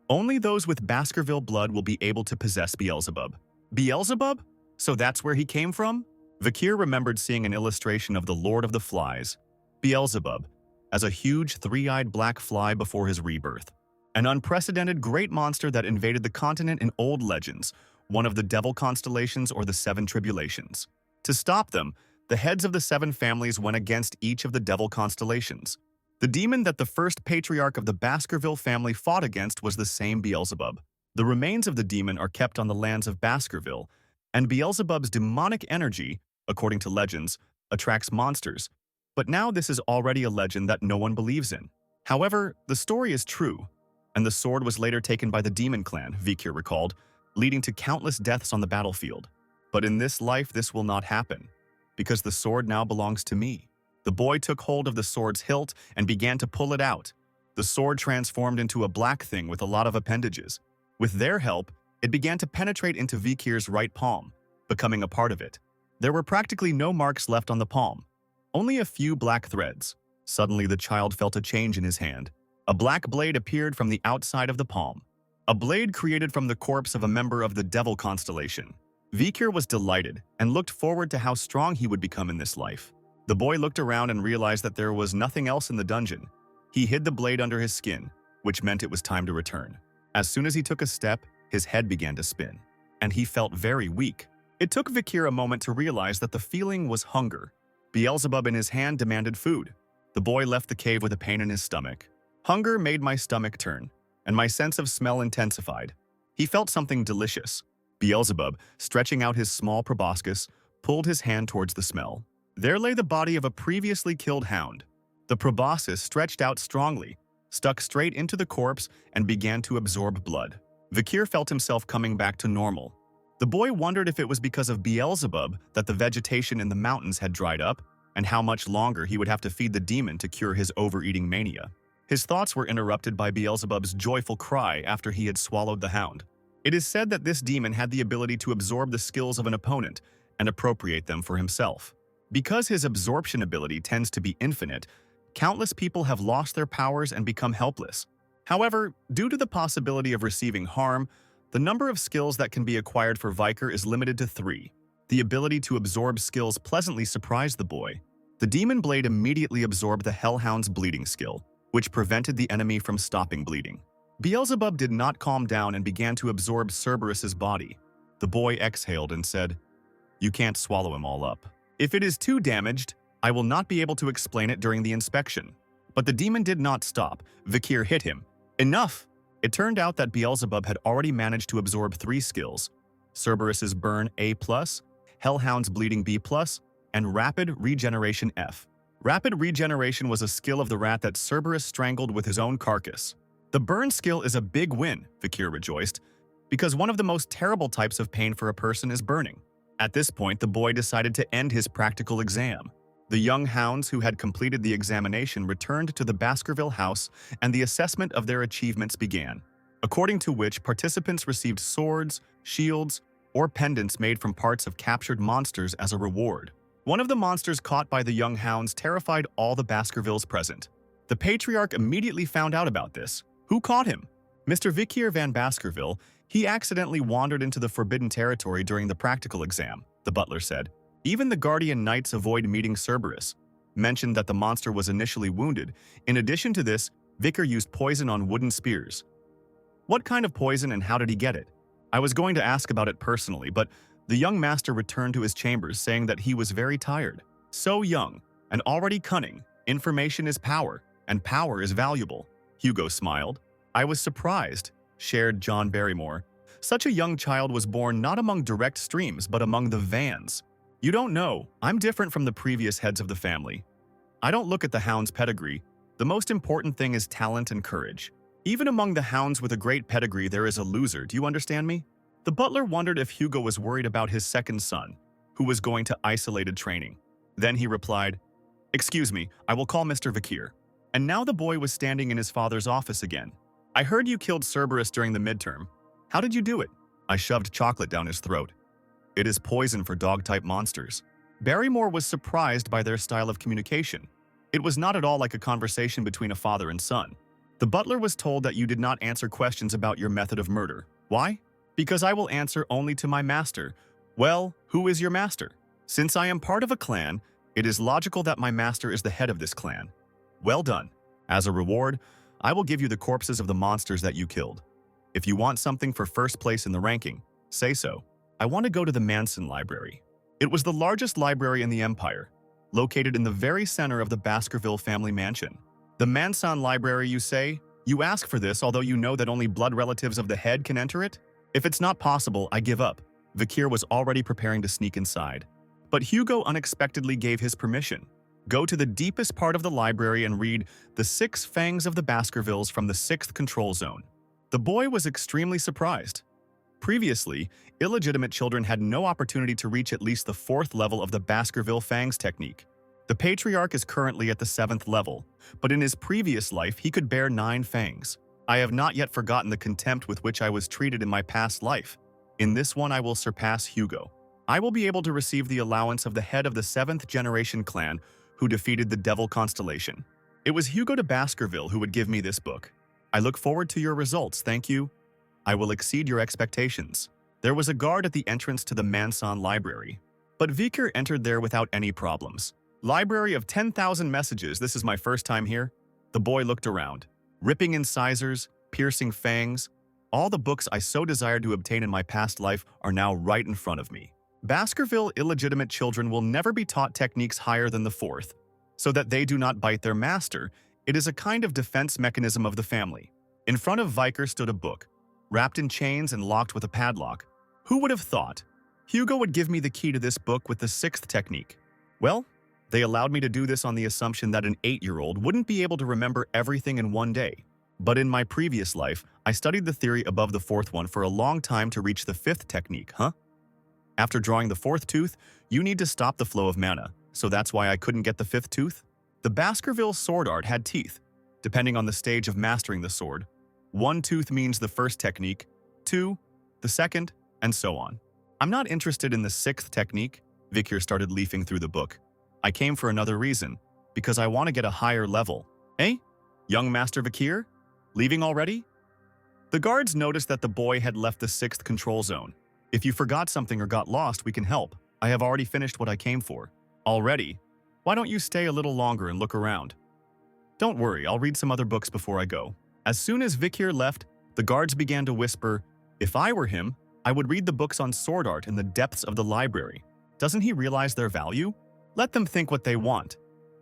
"Only those with Baskerville blood will be able to possess Beelzebub." Beelzebub? So that's where he came from? Vikir remembered seeing an illustration of the Lord of the Flies, Beelzebub, as a huge 3-eyed black fly before his rebirth. An unprecedented great monster that invaded the continent in old legends, one of the devil constellations or the 7 tribulations. To stop them, the heads of the 7 families went against each of the devil constellations. The demon that the first patriarch of the Baskerville family fought against was the same Beelzebub. The remains of the demon are kept on the lands of Baskerville, and Beelzebub's demonic energy, according to legends, attracts monsters. But now this is already a legend that no one believes in. However, the story is true, and the sword was later taken by the demon clan, Vikir recalled, leading to countless deaths on the battlefield. But in this life, this will not happen, because the sword now belongs to me. The boy took hold of the sword's hilt and began to pull it out. The sword transformed into a black thing with a lot of appendages. With their help, it began to penetrate into Vikir's right palm, becoming a part of it. There were practically no marks left on the palm, only a few black threads. Suddenly, the child felt a change in his hand. A black blade appeared from the outside of the palm. A blade created from the corpse of a member of the Devil constellation. Vikir was delighted and looked forward to how strong he would become in this life. The boy looked around and realized that there was nothing else in the dungeon. He hid the blade under his skin, which meant it was time to return. As soon as he took a step, his head began to spin, and he felt very weak. It took Vikir a moment to realize that the feeling was hunger. Beelzebub in his hand demanded food. The boy left the cave with a pain in his stomach. Hunger made my stomach turn, and my sense of smell intensified. He felt something delicious. Beelzebub, stretching out his small proboscis, pulled his hand towards the smell. There lay the body of a previously killed hound. The proboscis stretched out strongly, stuck straight into the corpse, and began to absorb blood. Vikir felt himself coming back to normal. The boy wondered if it was because of Beelzebub that the vegetation in the mountains had dried up, and how much longer he would have to feed the demon to cure his overeating mania. His thoughts were interrupted by Beelzebub's joyful cry after he had swallowed the hound. It is said that this demon had the ability to absorb the skills of an opponent and appropriate them for himself. Because his absorption ability tends to be infinite, countless people have lost their powers and become helpless. However, due to the possibility of receiving harm, the number of skills that can be acquired for Viker is limited to 3. The ability to absorb skills pleasantly surprised the boy. The demon blade immediately absorbed the Hellhound's bleeding skill, which prevented the enemy from stopping bleeding. Beelzebub did not calm down and began to absorb Cerberus's body. The boy exhaled and said, "You can't swallow him all up. If it is too damaged, I will not be able to explain it during the inspection." But the demon did not stop. Vikir hit him. "Enough!" It turned out that Beelzebub had already managed to absorb 3 skills: Cerberus's Burn A+, Hellhound's Bleeding B+, and Rapid Regeneration F. Rapid Regeneration was a skill of the rat that Cerberus strangled with his own carcass. The Burn skill is a big win, Vikir rejoiced, because one of the most terrible types of pain for a person is burning. At this point, the boy decided to end his practical exam. The young hounds who had completed the examination returned to the Baskerville house and the assessment of their achievements began, according to which participants received swords, shields, or pendants made from parts of captured monsters as a reward. One of the monsters caught by the young hounds terrified all the Baskervilles present. The patriarch immediately found out about this. Who caught him? Mr. Vikir van Baskerville. He accidentally wandered into the forbidden territory during the practical exam, the butler said. Even the guardian knights avoid meeting Cerberus. Mentioned that the monster was initially wounded. In addition to this, Vikir used poison on wooden spears. What kind of poison and how did he get it? I was going to ask about it personally, but the young master returned to his chambers saying that he was very tired. So young and already cunning. Information is power, and power is valuable. Hugo smiled. I was surprised, shared John Barrymore. Such a young child was born not among direct streams, but among the Vans. You don't know, I'm different from the previous heads of the family. I don't look at the hound's pedigree. The most important thing is talent and courage. Even among the hounds with a great pedigree, there is a loser. Do you understand me? The butler wondered if Hugo was worried about his second son, who was going to isolated training. Then he replied, "Excuse me, I will call Mr. Vikir." And now the boy was standing in his father's office again. I heard you killed Cerberus during the midterm. How did you do it? I shoved chocolate down his throat. It is poison for dog-type monsters. Barrymore was surprised by their style of communication. It was not at all like a conversation between a father and son. The butler was told that you did not answer questions about your method of murder. Why? Because I will answer only to my master. Well, who is your master? Since I am part of a clan, it is logical that my master is the head of this clan. Well done. As a reward, I will give you the corpses of the monsters that you killed. If you want something for first place in the ranking, say so. I want to go to the Manson Library. It was the largest library in the Empire, located in the very center of the Baskerville family mansion. The Manson Library, you say? You ask for this, although you know that only blood relatives of the head can enter it? If it's not possible, I give up. Vikir was already preparing to sneak inside. But Hugo unexpectedly gave his permission. Go to the deepest part of the library and read The 6 Fangs of the Baskervilles from the 6th Control Zone. The boy was extremely surprised. Previously, illegitimate children had no opportunity to reach at least the 4th level of the Baskerville Fangs technique. The patriarch is currently at the 7th level, but in his previous life he could bear 9 fangs. I have not yet forgotten the contempt with which I was treated in my past life. In this one I will surpass Hugo. I will be able to receive the allowance of the head of the 7th generation clan who defeated the Devil Constellation. It was Hugo de Baskerville who would give me this book. I look forward to your results, thank you. I will exceed your expectations. There was a guard at the entrance to the Manson Library, but Vikir entered there without any problems. Library of 10,000 messages, this is my first time here. The boy looked around. Ripping incisors, piercing fangs, all the books I so desired to obtain in my past life are now right in front of me. Baskerville illegitimate children will never be taught techniques higher than the 4th, so that they do not bite their master. It is a kind of defense mechanism of the family. In front of Vikir stood a book, wrapped in chains and locked with a padlock. Who would have thought? Hugo would give me the key to this book with the 6th technique. Well, They allowed me to do this on the assumption that an 8-year-old wouldn't be able to remember everything in one day. But in my previous life, I studied the theory above the fourth one for a long time to reach the fifth technique, huh? After drawing the fourth tooth, you need to stop the flow of mana, so that's why I couldn't get the fifth tooth. The Baskerville sword art had teeth, depending on the stage of mastering the sword. 1 tooth means the first technique, 2, the second, and so on. I'm not interested in the 6th technique. Vikir started leafing through the book. I came for another reason, because I want to get a higher level. Eh? Young Master Vikir? Leaving already? The guards noticed that the boy had left the 6th control zone. If you forgot something or got lost, we can help. I have already finished what I came for. Already? Why don't you stay a little longer and look around? Don't worry, I'll read some other books before I go. As soon as Vikir left, the guards began to whisper, if I were him, I would read the books on sword art in the depths of the library. Doesn't he realize their value? Let them think what they want.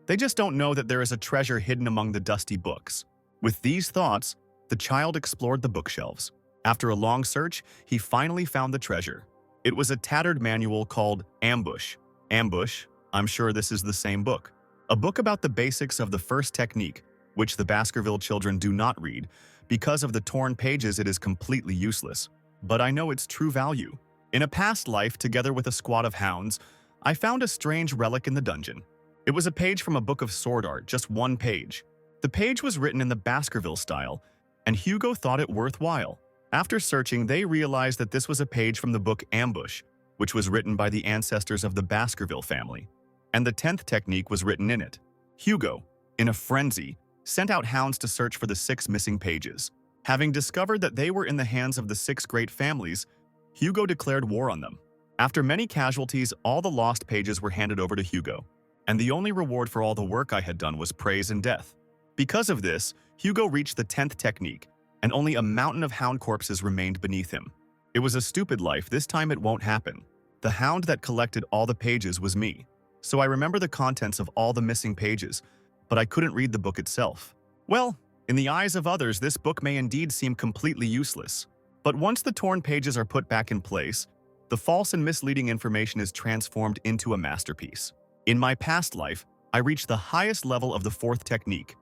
They just don't know that there is a treasure hidden among the dusty books. With these thoughts, the child explored the bookshelves. After a long search, he finally found the treasure. It was a tattered manual called Ambush. Ambush, I'm sure this is the same book. A book about the basics of the first technique, which the Baskerville children do not read. Because of the torn pages, it is completely useless. But I know its true value. In a past life, together with a squad of hounds, I found a strange relic in the dungeon. It was a page from a book of sword art, just one page. The page was written in the Baskerville style, and Hugo thought it worthwhile. After searching, they realized that this was a page from the book Ambush, which was written by the ancestors of the Baskerville family, and the 10th technique was written in it. Hugo, in a frenzy, sent out hounds to search for the 6 missing pages. Having discovered that they were in the hands of the 6 great families, Hugo declared war on them. After many casualties, all the lost pages were handed over to Hugo, and the only reward for all the work I had done was praise and death. Because of this, Hugo reached the 10th technique, and only a mountain of hound corpses remained beneath him. It was a stupid life, this time it won't happen. The hound that collected all the pages was me, so I remember the contents of all the missing pages, but I couldn't read the book itself. Well, in the eyes of others, this book may indeed seem completely useless. But once the torn pages are put back in place, the false and misleading information is transformed into a masterpiece. In my past life, I reached the highest level of the 4th technique.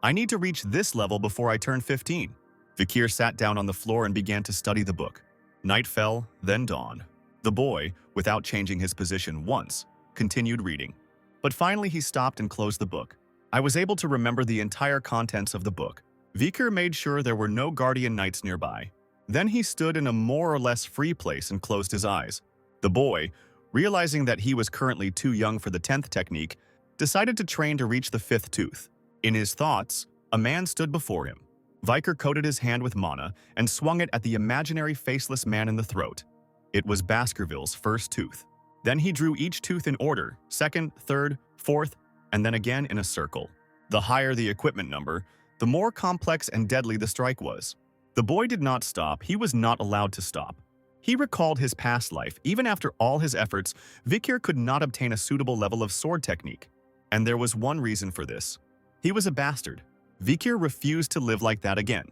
I need to reach this level before I turn 15. Vikir sat down on the floor and began to study the book. Night fell, then dawn. The boy, without changing his position once, continued reading. But finally he stopped and closed the book. I was able to remember the entire contents of the book. Vikir made sure there were no guardian knights nearby. Then he stood in a more or less free place and closed his eyes. The boy, realizing that he was currently too young for the 10th technique, decided to train to reach the 5th tooth. In his thoughts, a man stood before him. Vikir coated his hand with mana and swung it at the imaginary faceless man in the throat. It was Baskerville's first tooth. Then he drew each tooth in order, 2nd, 3rd, 4th, and then again in a circle. The higher the equipment number, the more complex and deadly the strike was. The boy did not stop. He was not allowed to stop. He recalled his past life. Even after all his efforts, Vikir could not obtain a suitable level of sword technique. And there was one reason for this. He was a bastard. Vikir refused to live like that again.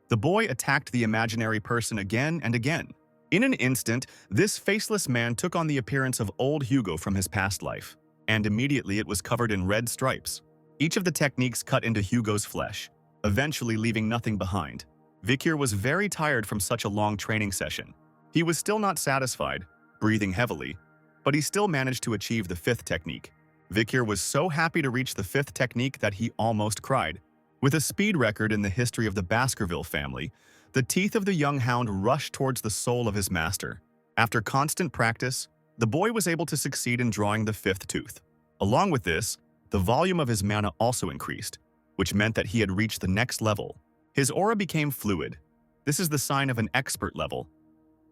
The boy attacked the imaginary person again and again. In an instant, this faceless man took on the appearance of old Hugo from his past life, and immediately it was covered in red stripes. Each of the techniques cut into Hugo's flesh, eventually leaving nothing behind. Vikir was very tired from such a long training session. He was still not satisfied, breathing heavily, but he still managed to achieve the 5th technique. Vikir was so happy to reach the 5th technique that he almost cried. With a speed record in the history of the Baskerville family, the teeth of the young hound rushed towards the soul of his master. After constant practice, the boy was able to succeed in drawing the 5th tooth. Along with this, the volume of his mana also increased, which meant that he had reached the next level. His aura became fluid. This is the sign of an expert level.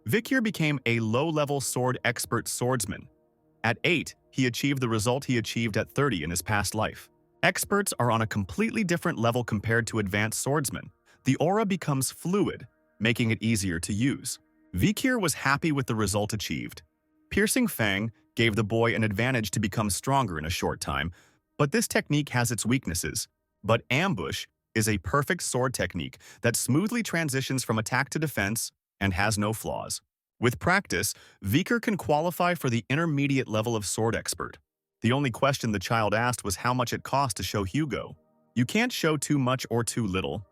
Vikir became a low-level sword expert swordsman. At 8, he achieved the result he achieved at 30 in his past life. Experts are on a completely different level compared to advanced swordsmen. The aura becomes fluid, making it easier to use. Vikir was happy with the result achieved. Piercing Fang gave the boy an advantage to become stronger in a short time, but this technique has its weaknesses. But Ambush is a perfect sword technique that smoothly transitions from attack to defense and has no flaws. With practice, Vikir can qualify for the intermediate level of sword expert. The only question the child asked was how much it cost to show Hugo. You can't show too much or too little.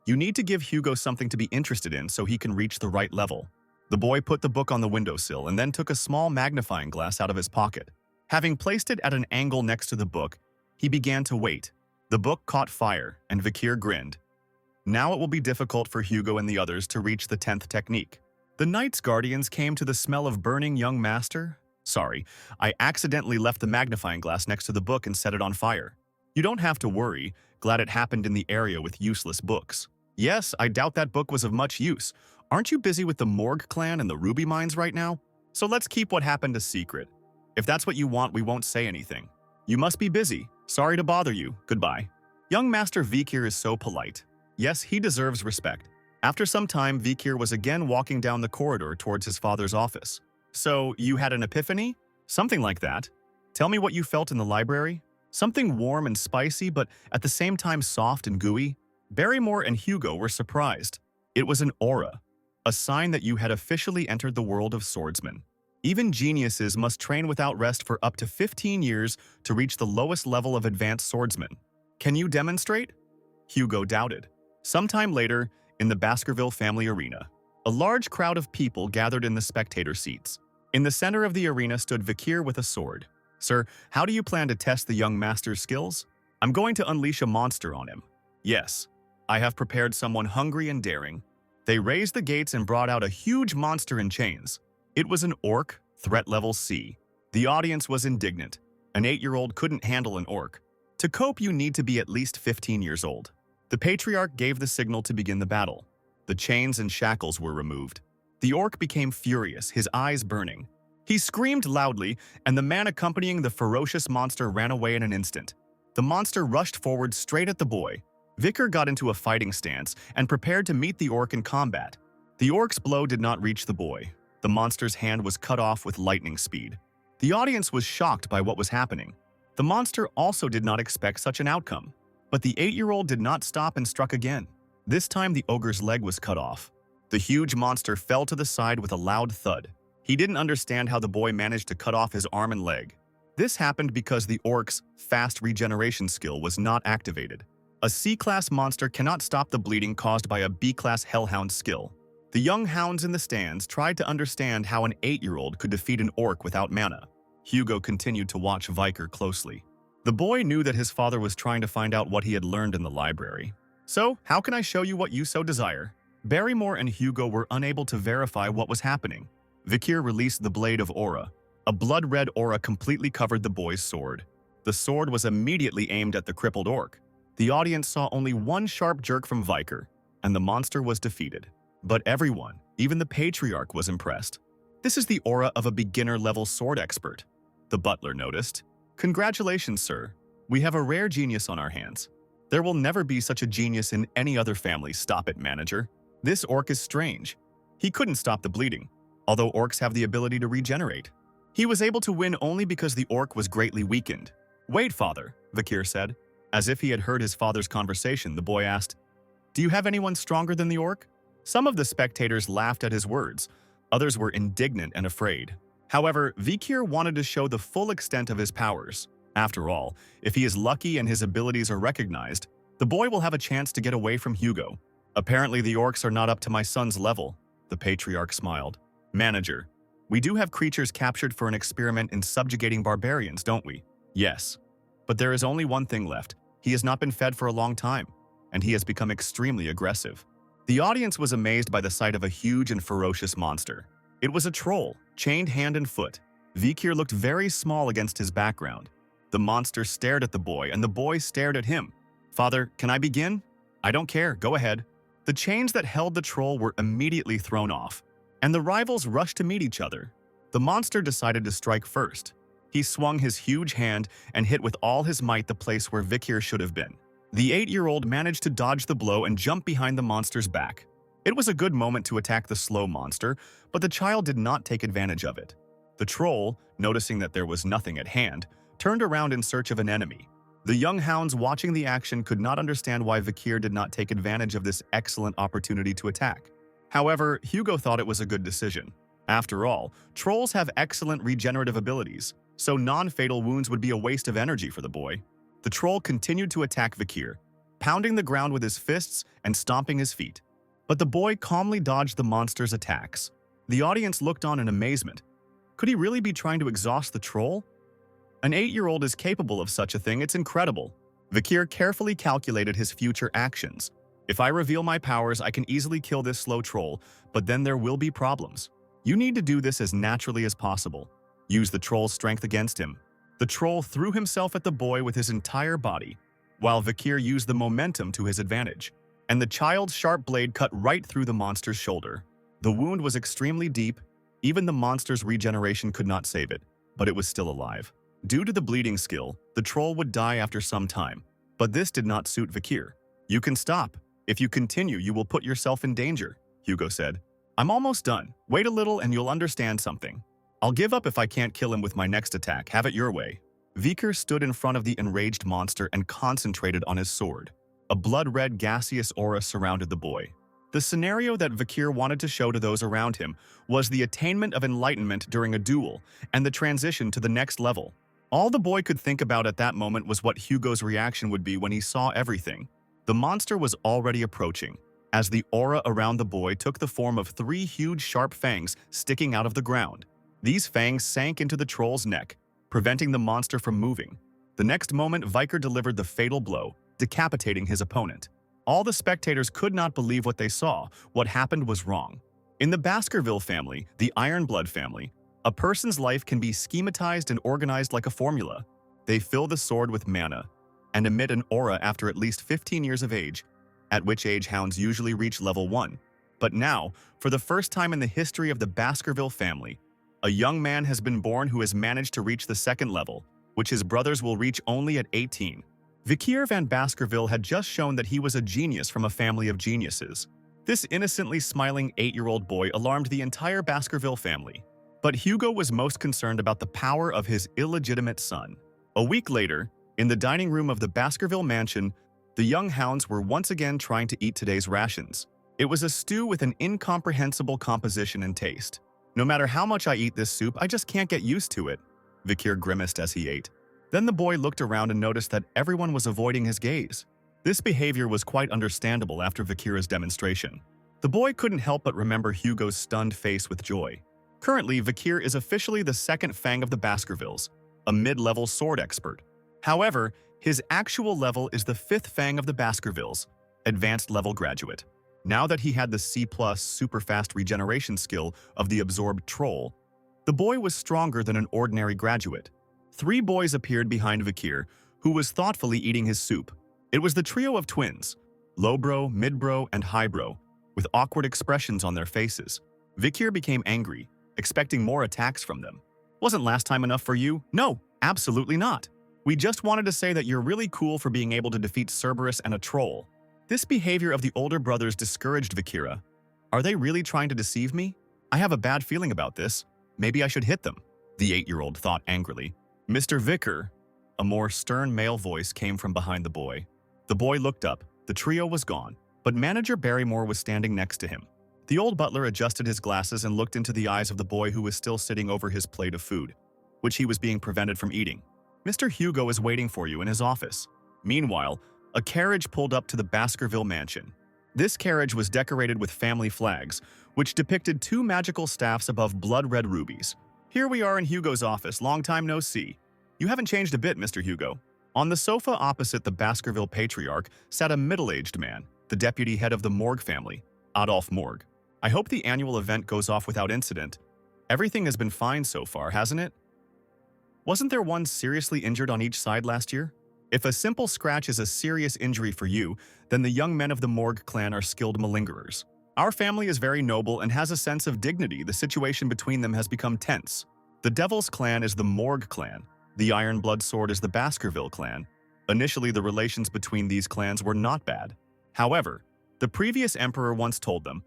You need to give Hugo something to be interested in so he can reach the right level. The boy put the book on the windowsill and then took a small magnifying glass out of his pocket. Having placed it at an angle next to the book, he began to wait. The book caught fire, and Vikir grinned. Now it will be difficult for Hugo and the others to reach the 10th technique. The Knight's Guardians came to the smell of burning young master. Sorry, I accidentally left the magnifying glass next to the book and set it on fire. You don't have to worry, glad it happened in the area with useless books. Yes, I doubt that book was of much use. Aren't you busy with the Morg clan and the ruby mines right now? So let's keep what happened a secret. If that's what you want, we won't say anything. You must be busy. Sorry to bother you. Goodbye. Young Master Vikir is so polite. Yes, he deserves respect. After some time, Vikir was again walking down the corridor towards his father's office. So, you had an epiphany? Something like that. Tell me what you felt in the library. Something warm and spicy, but at the same time soft and gooey. Barrymore and Hugo were surprised. It was an aura, a sign that you had officially entered the world of swordsmen. Even geniuses must train without rest for up to 15 years to reach the lowest level of advanced swordsman. Can you demonstrate? Hugo doubted. Sometime later, in the Baskerville family arena, a large crowd of people gathered in the spectator seats. In the center of the arena stood Vikir with a sword. Sir, how do you plan to test the young master's skills? I'm going to unleash a monster on him. Yes, I have prepared someone hungry and daring. They raised the gates and brought out a huge monster in chains. It was an orc, threat level C. The audience was indignant. An 8-year-old couldn't handle an orc. To cope, you need to be at least 15 years old. The patriarch gave the signal to begin the battle. The chains and shackles were removed. The orc became furious, his eyes burning. He screamed loudly, and the man accompanying the ferocious monster ran away in an instant. The monster rushed forward straight at the boy. Vikir got into a fighting stance and prepared to meet the orc in combat. The orc's blow did not reach the boy. The monster's hand was cut off with lightning speed. The audience was shocked by what was happening. The monster also did not expect such an outcome. But the 8-year-old did not stop and struck again. This time the ogre's leg was cut off. The huge monster fell to the side with a loud thud. He didn't understand how the boy managed to cut off his arm and leg. This happened because the orc's fast regeneration skill was not activated. A C-class monster cannot stop the bleeding caused by a B-class hellhound skill. The young hounds in the stands tried to understand how an 8-year-old could defeat an orc without mana. Hugo continued to watch Vikir closely. The boy knew that his father was trying to find out what he had learned in the library. So, how can I show you what you so desire? Barrymore and Hugo were unable to verify what was happening. Vikir released the blade of aura. A blood-red aura completely covered the boy's sword. The sword was immediately aimed at the crippled orc. The audience saw only one sharp jerk from Vikir, and the monster was defeated. But everyone, even the patriarch, was impressed. This is the aura of a beginner-level sword expert, the butler noticed. Congratulations, sir. We have a rare genius on our hands. There will never be such a genius in any other family. Stop it, manager. This orc is strange. He couldn't stop the bleeding, although orcs have the ability to regenerate. He was able to win only because the orc was greatly weakened. Wait, father, Vikir said. As if he had heard his father's conversation, the boy asked, Do you have anyone stronger than the orc? Some of the spectators laughed at his words. Others were indignant and afraid. However, Vikir wanted to show the full extent of his powers. After all, if he is lucky and his abilities are recognized, the boy will have a chance to get away from Hugo. Apparently, the orcs are not up to my son's level, the patriarch smiled. Manager, we do have creatures captured for an experiment in subjugating barbarians, don't we? Yes. But there is only one thing left. He has not been fed for a long time, and he has become extremely aggressive. The audience was amazed by the sight of a huge and ferocious monster. It was a troll, chained hand and foot. Vikir looked very small against his background. The monster stared at the boy, and the boy stared at him. Father, can I begin? I don't care, go ahead. The chains that held the troll were immediately thrown off, and the rivals rushed to meet each other. The monster decided to strike first. He swung his huge hand and hit with all his might the place where Vikir should have been. The 8-year-old managed to dodge the blow and jump behind the monster's back. It was a good moment to attack the slow monster, but the child did not take advantage of it. The troll, noticing that there was nothing at hand, turned around in search of an enemy. The young hounds watching the action could not understand why Vikir did not take advantage of this excellent opportunity to attack. However, Hugo thought it was a good decision. After all, trolls have excellent regenerative abilities. so non-fatal wounds would be a waste of energy for the boy. The troll continued to attack Vikir, pounding the ground with his fists and stomping his feet. But the boy calmly dodged the monster's attacks. The audience looked on in amazement. Could he really be trying to exhaust the troll? An 8-year-old is capable of such a thing, it's incredible. Vikir carefully calculated his future actions. If I reveal my powers, I can easily kill this slow troll, but then there will be problems. You need to do this as naturally as possible. Use the troll's strength against him. The troll threw himself at the boy with his entire body, while Vikir used the momentum to his advantage, and the child's sharp blade cut right through the monster's shoulder. The wound was extremely deep. Even the monster's regeneration could not save it, but it was still alive. Due to the bleeding skill, the troll would die after some time, but this did not suit Vikir. You can stop. If you continue, you will put yourself in danger, Hugo said. I'm almost done. Wait a little and you'll understand something. I'll give up if I can't kill him with my next attack. Have it your way. Vikir stood in front of the enraged monster and concentrated on his sword. A blood-red gaseous aura surrounded the boy. The scenario that Vikir wanted to show to those around him was the attainment of enlightenment during a duel and the transition to the next level. All the boy could think about at that moment was what Hugo's reaction would be when he saw everything. The monster was already approaching, as the aura around the boy took the form of 3 huge sharp fangs sticking out of the ground. These fangs sank into the troll's neck, preventing the monster from moving. The next moment, Vikir delivered the fatal blow, decapitating his opponent. All the spectators could not believe what they saw. What happened was wrong. In the Baskerville family, the Iron Blood family, a person's life can be schematized and organized like a formula. They fill the sword with mana and emit an aura after at least 15 years of age, at which age hounds usually reach level 1. But now, for the first time in the history of the Baskerville family, a young man has been born who has managed to reach the 2nd level, which his brothers will reach only at 18. Vikir van Baskerville had just shown that he was a genius from a family of geniuses. This innocently smiling 8-year-old boy alarmed the entire Baskerville family. But Hugo was most concerned about the power of his illegitimate son. A week later, in the dining room of the Baskerville mansion, the young hounds were once again trying to eat today's rations. It was a stew with an incomprehensible composition and taste. No matter how much I eat this soup, I just can't get used to it, Vikir grimaced as he ate. Then the boy looked around and noticed that everyone was avoiding his gaze. This behavior was quite understandable after Vikira's demonstration. The boy couldn't help but remember Hugo's stunned face with joy. Currently, Vikir is officially the 2nd Fang of the Baskervilles, a mid-level sword expert. However, his actual level is the 5th Fang of the Baskervilles, advanced level graduate. Now that he had the C+ super fast regeneration skill of the absorbed troll, the boy was stronger than an ordinary graduate. 3 boys appeared behind Vikir, who was thoughtfully eating his soup. It was the trio of twins, Lowbro, Midbro, and Highbro, with awkward expressions on their faces. Vikir became angry, expecting more attacks from them. Wasn't last time enough for you? No, absolutely not. We just wanted to say that you're really cool for being able to defeat Cerberus and a troll. This behavior of the older brothers discouraged Vikira. Are they really trying to deceive me? I have a bad feeling about this. Maybe I should hit them, the 8-year-old thought angrily. Mr. Vikir, a more stern male voice came from behind the boy. The boy looked up. The trio was gone, but manager Barrymore was standing next to him. The old butler adjusted his glasses and looked into the eyes of the boy who was still sitting over his plate of food, which he was being prevented from eating. Mr. Hugo is waiting for you in his office. Meanwhile, a carriage pulled up to the Baskerville mansion. This carriage was decorated with family flags, which depicted 2 magical staffs above blood-red rubies. Here we are in Hugo's office, long time no see. You haven't changed a bit, Mr. Hugo. On the sofa opposite the Baskerville patriarch sat a middle-aged man, the deputy head of the Morg family, Adolf Morg. I hope the annual event goes off without incident. Everything has been fine so far, hasn't it? Wasn't there one seriously injured on each side last year? If a simple scratch is a serious injury for you, then the young men of the Morg clan are skilled malingerers. Our family is very noble and has a sense of dignity. The situation between them has become tense. The Devil's clan is the Morg clan. The Iron Blood Sword is the Baskerville clan. Initially, the relations between these clans were not bad. However, the previous emperor once told them,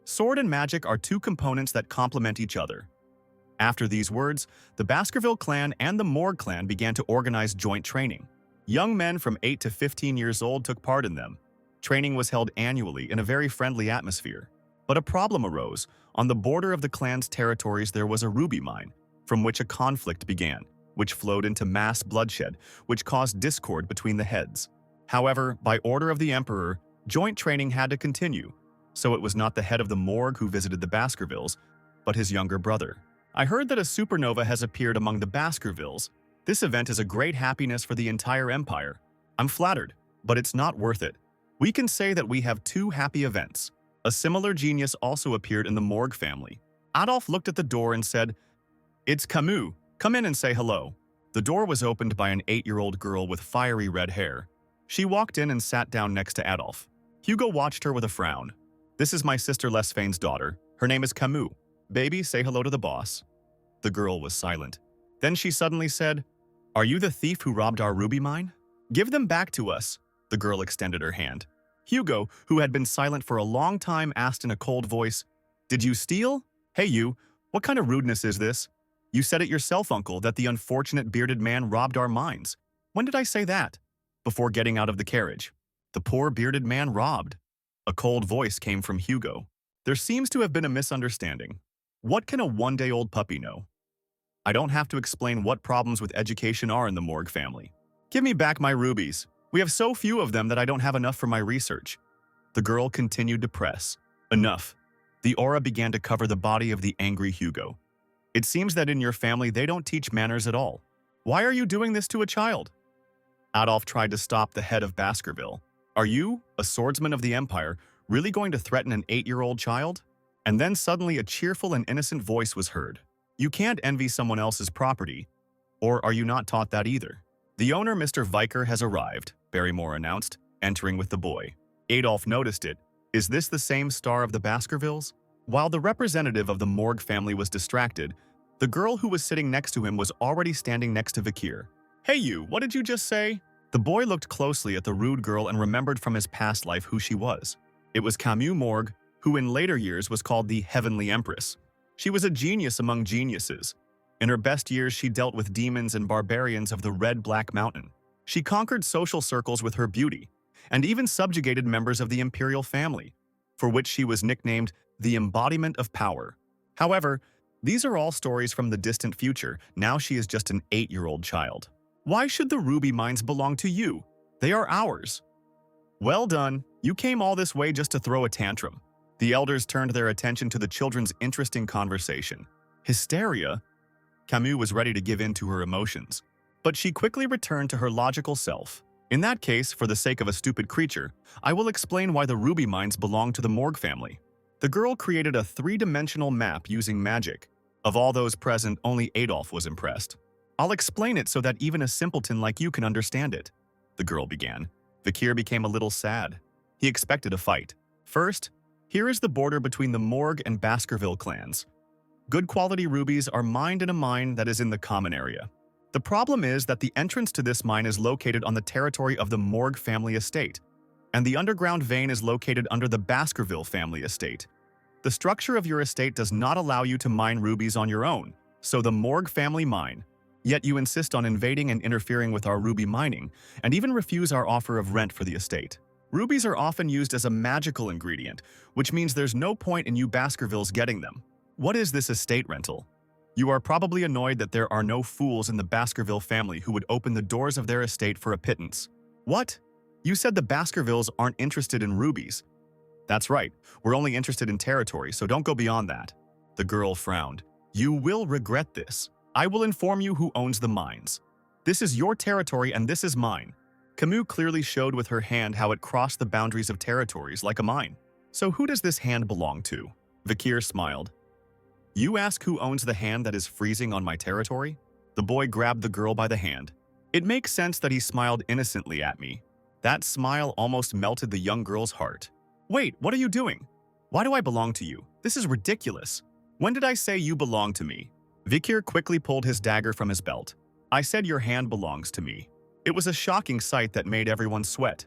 sword and magic are 2 components that complement each other. After these words, the Baskerville clan and the Morg clan began to organize joint training. Young men from 8 to 15 years old took part in them. Training was held annually in a very friendly atmosphere. But a problem arose. On the border of the clan's territories there was a ruby mine. from which a conflict began, which flowed into mass bloodshed, which caused discord between the heads. However, by order of the Emperor, joint training had to continue, so it was not the head of the morgue who visited the Baskervilles, but his younger brother. I heard that a supernova has appeared among the Baskervilles. This event is a great happiness for the entire empire. I'm flattered, but it's not worth it. We can say that we have two happy events. A similar genius also appeared in the morgue family. Adolf looked at the door and said, "It's Camus. Come in and say hello." The door was opened by an 8-year-old girl with fiery red hair. She walked in and sat down next to Adolf. Hugo watched her with a frown. "This is my sister Lesfane's daughter. Her name is Camus. Baby, say hello to the boss." The girl was silent. Then she suddenly said, "Are you the thief who robbed our ruby mine? Give them back to us." The girl extended her hand. Hugo, who had been silent for a long time, asked in a cold voice, "Did you steal? Hey you, what kind of rudeness is this? You said it yourself, uncle, that the unfortunate bearded man robbed our mines. When did I say that?" "Before getting out of the carriage." "The poor bearded man robbed." A cold voice came from Hugo. "There seems to have been a misunderstanding. What can a one-day-old puppy know? I don't have to explain what problems with education are in the morgue family. Give me back my rubies. We have so few of them that I don't have enough for my research." The girl continued to press. "Enough." The aura began to cover the body of the angry Hugo. "It seems that in your family they don't teach manners at all. Why are you doing this to a child?" Adolf tried to stop the head of Baskerville. "Are you, a swordsman of the Empire, really going to threaten an 8-year-old child?" And then suddenly a cheerful and innocent voice was heard. "You can't envy someone else's property. Or are you not taught that either?" "The owner, Mr. Viker, has arrived," Barrymore announced, entering with the boy. Adolf noticed it. "Is this the same star of the Baskervilles?" While the representative of the morgue family was distracted, the girl who was sitting next to him was already standing next to Vikir. "Hey you, what did you just say?" The boy looked closely at the rude girl and remembered from his past life who she was. It was Camus Morgue, who in later years was called the Heavenly Empress. She was a genius among geniuses. In her best years, she dealt with demons and barbarians of the Red-Black Mountain. She conquered social circles with her beauty, and even subjugated members of the imperial family, for which she was nicknamed the embodiment of power. However, these are all stories from the distant future. Now she is just an 8-year-old child. Why should the ruby mines belong to you? They are ours. Well done. You came all this way just to throw a tantrum. The elders turned their attention to the children's interesting conversation. Hysteria? Camus was ready to give in to her emotions, but she quickly returned to her logical self. In that case, for the sake of a stupid creature, I will explain why the ruby mines belong to the Morg family. The girl created a 3-dimensional map using magic. Of all those present, only Adolf was impressed. I'll explain it so that even a simpleton like you can understand it, the girl began. Vikir became a little sad. He expected a fight. First, here is the border between the Morg and Baskerville clans. Good quality rubies are mined in a mine that is in the common area. The problem is that the entrance to this mine is located on the territory of the Morg family estate, and the underground vein is located under the Baskerville family estate. The structure of your estate does not allow you to mine rubies on your own, so the Morg family mine. Yet you insist on invading and interfering with our ruby mining, and even refuse our offer of rent for the estate. Rubies are often used as a magical ingredient, which means there's no point in you Baskervilles getting them. What is this estate rental? You are probably annoyed that there are no fools in the Baskerville family who would open the doors of their estate for a pittance. What? You said the Baskervilles aren't interested in rubies. That's right, we're only interested in territory, so don't go beyond that. The girl frowned. You will regret this. I will inform you who owns the mines. This is your territory and this is mine. Camus clearly showed with her hand how it crossed the boundaries of territories like a mine. So who does this hand belong to? Vikir smiled. You ask who owns the hand that is freezing on my territory? The boy grabbed the girl by the hand. It makes sense that he smiled innocently at me. That smile almost melted the young girl's heart. Wait, what are you doing? Why do I belong to you? This is ridiculous. When did I say you belong to me? Vikir quickly pulled his dagger from his belt. I said your hand belongs to me. It was a shocking sight that made everyone sweat.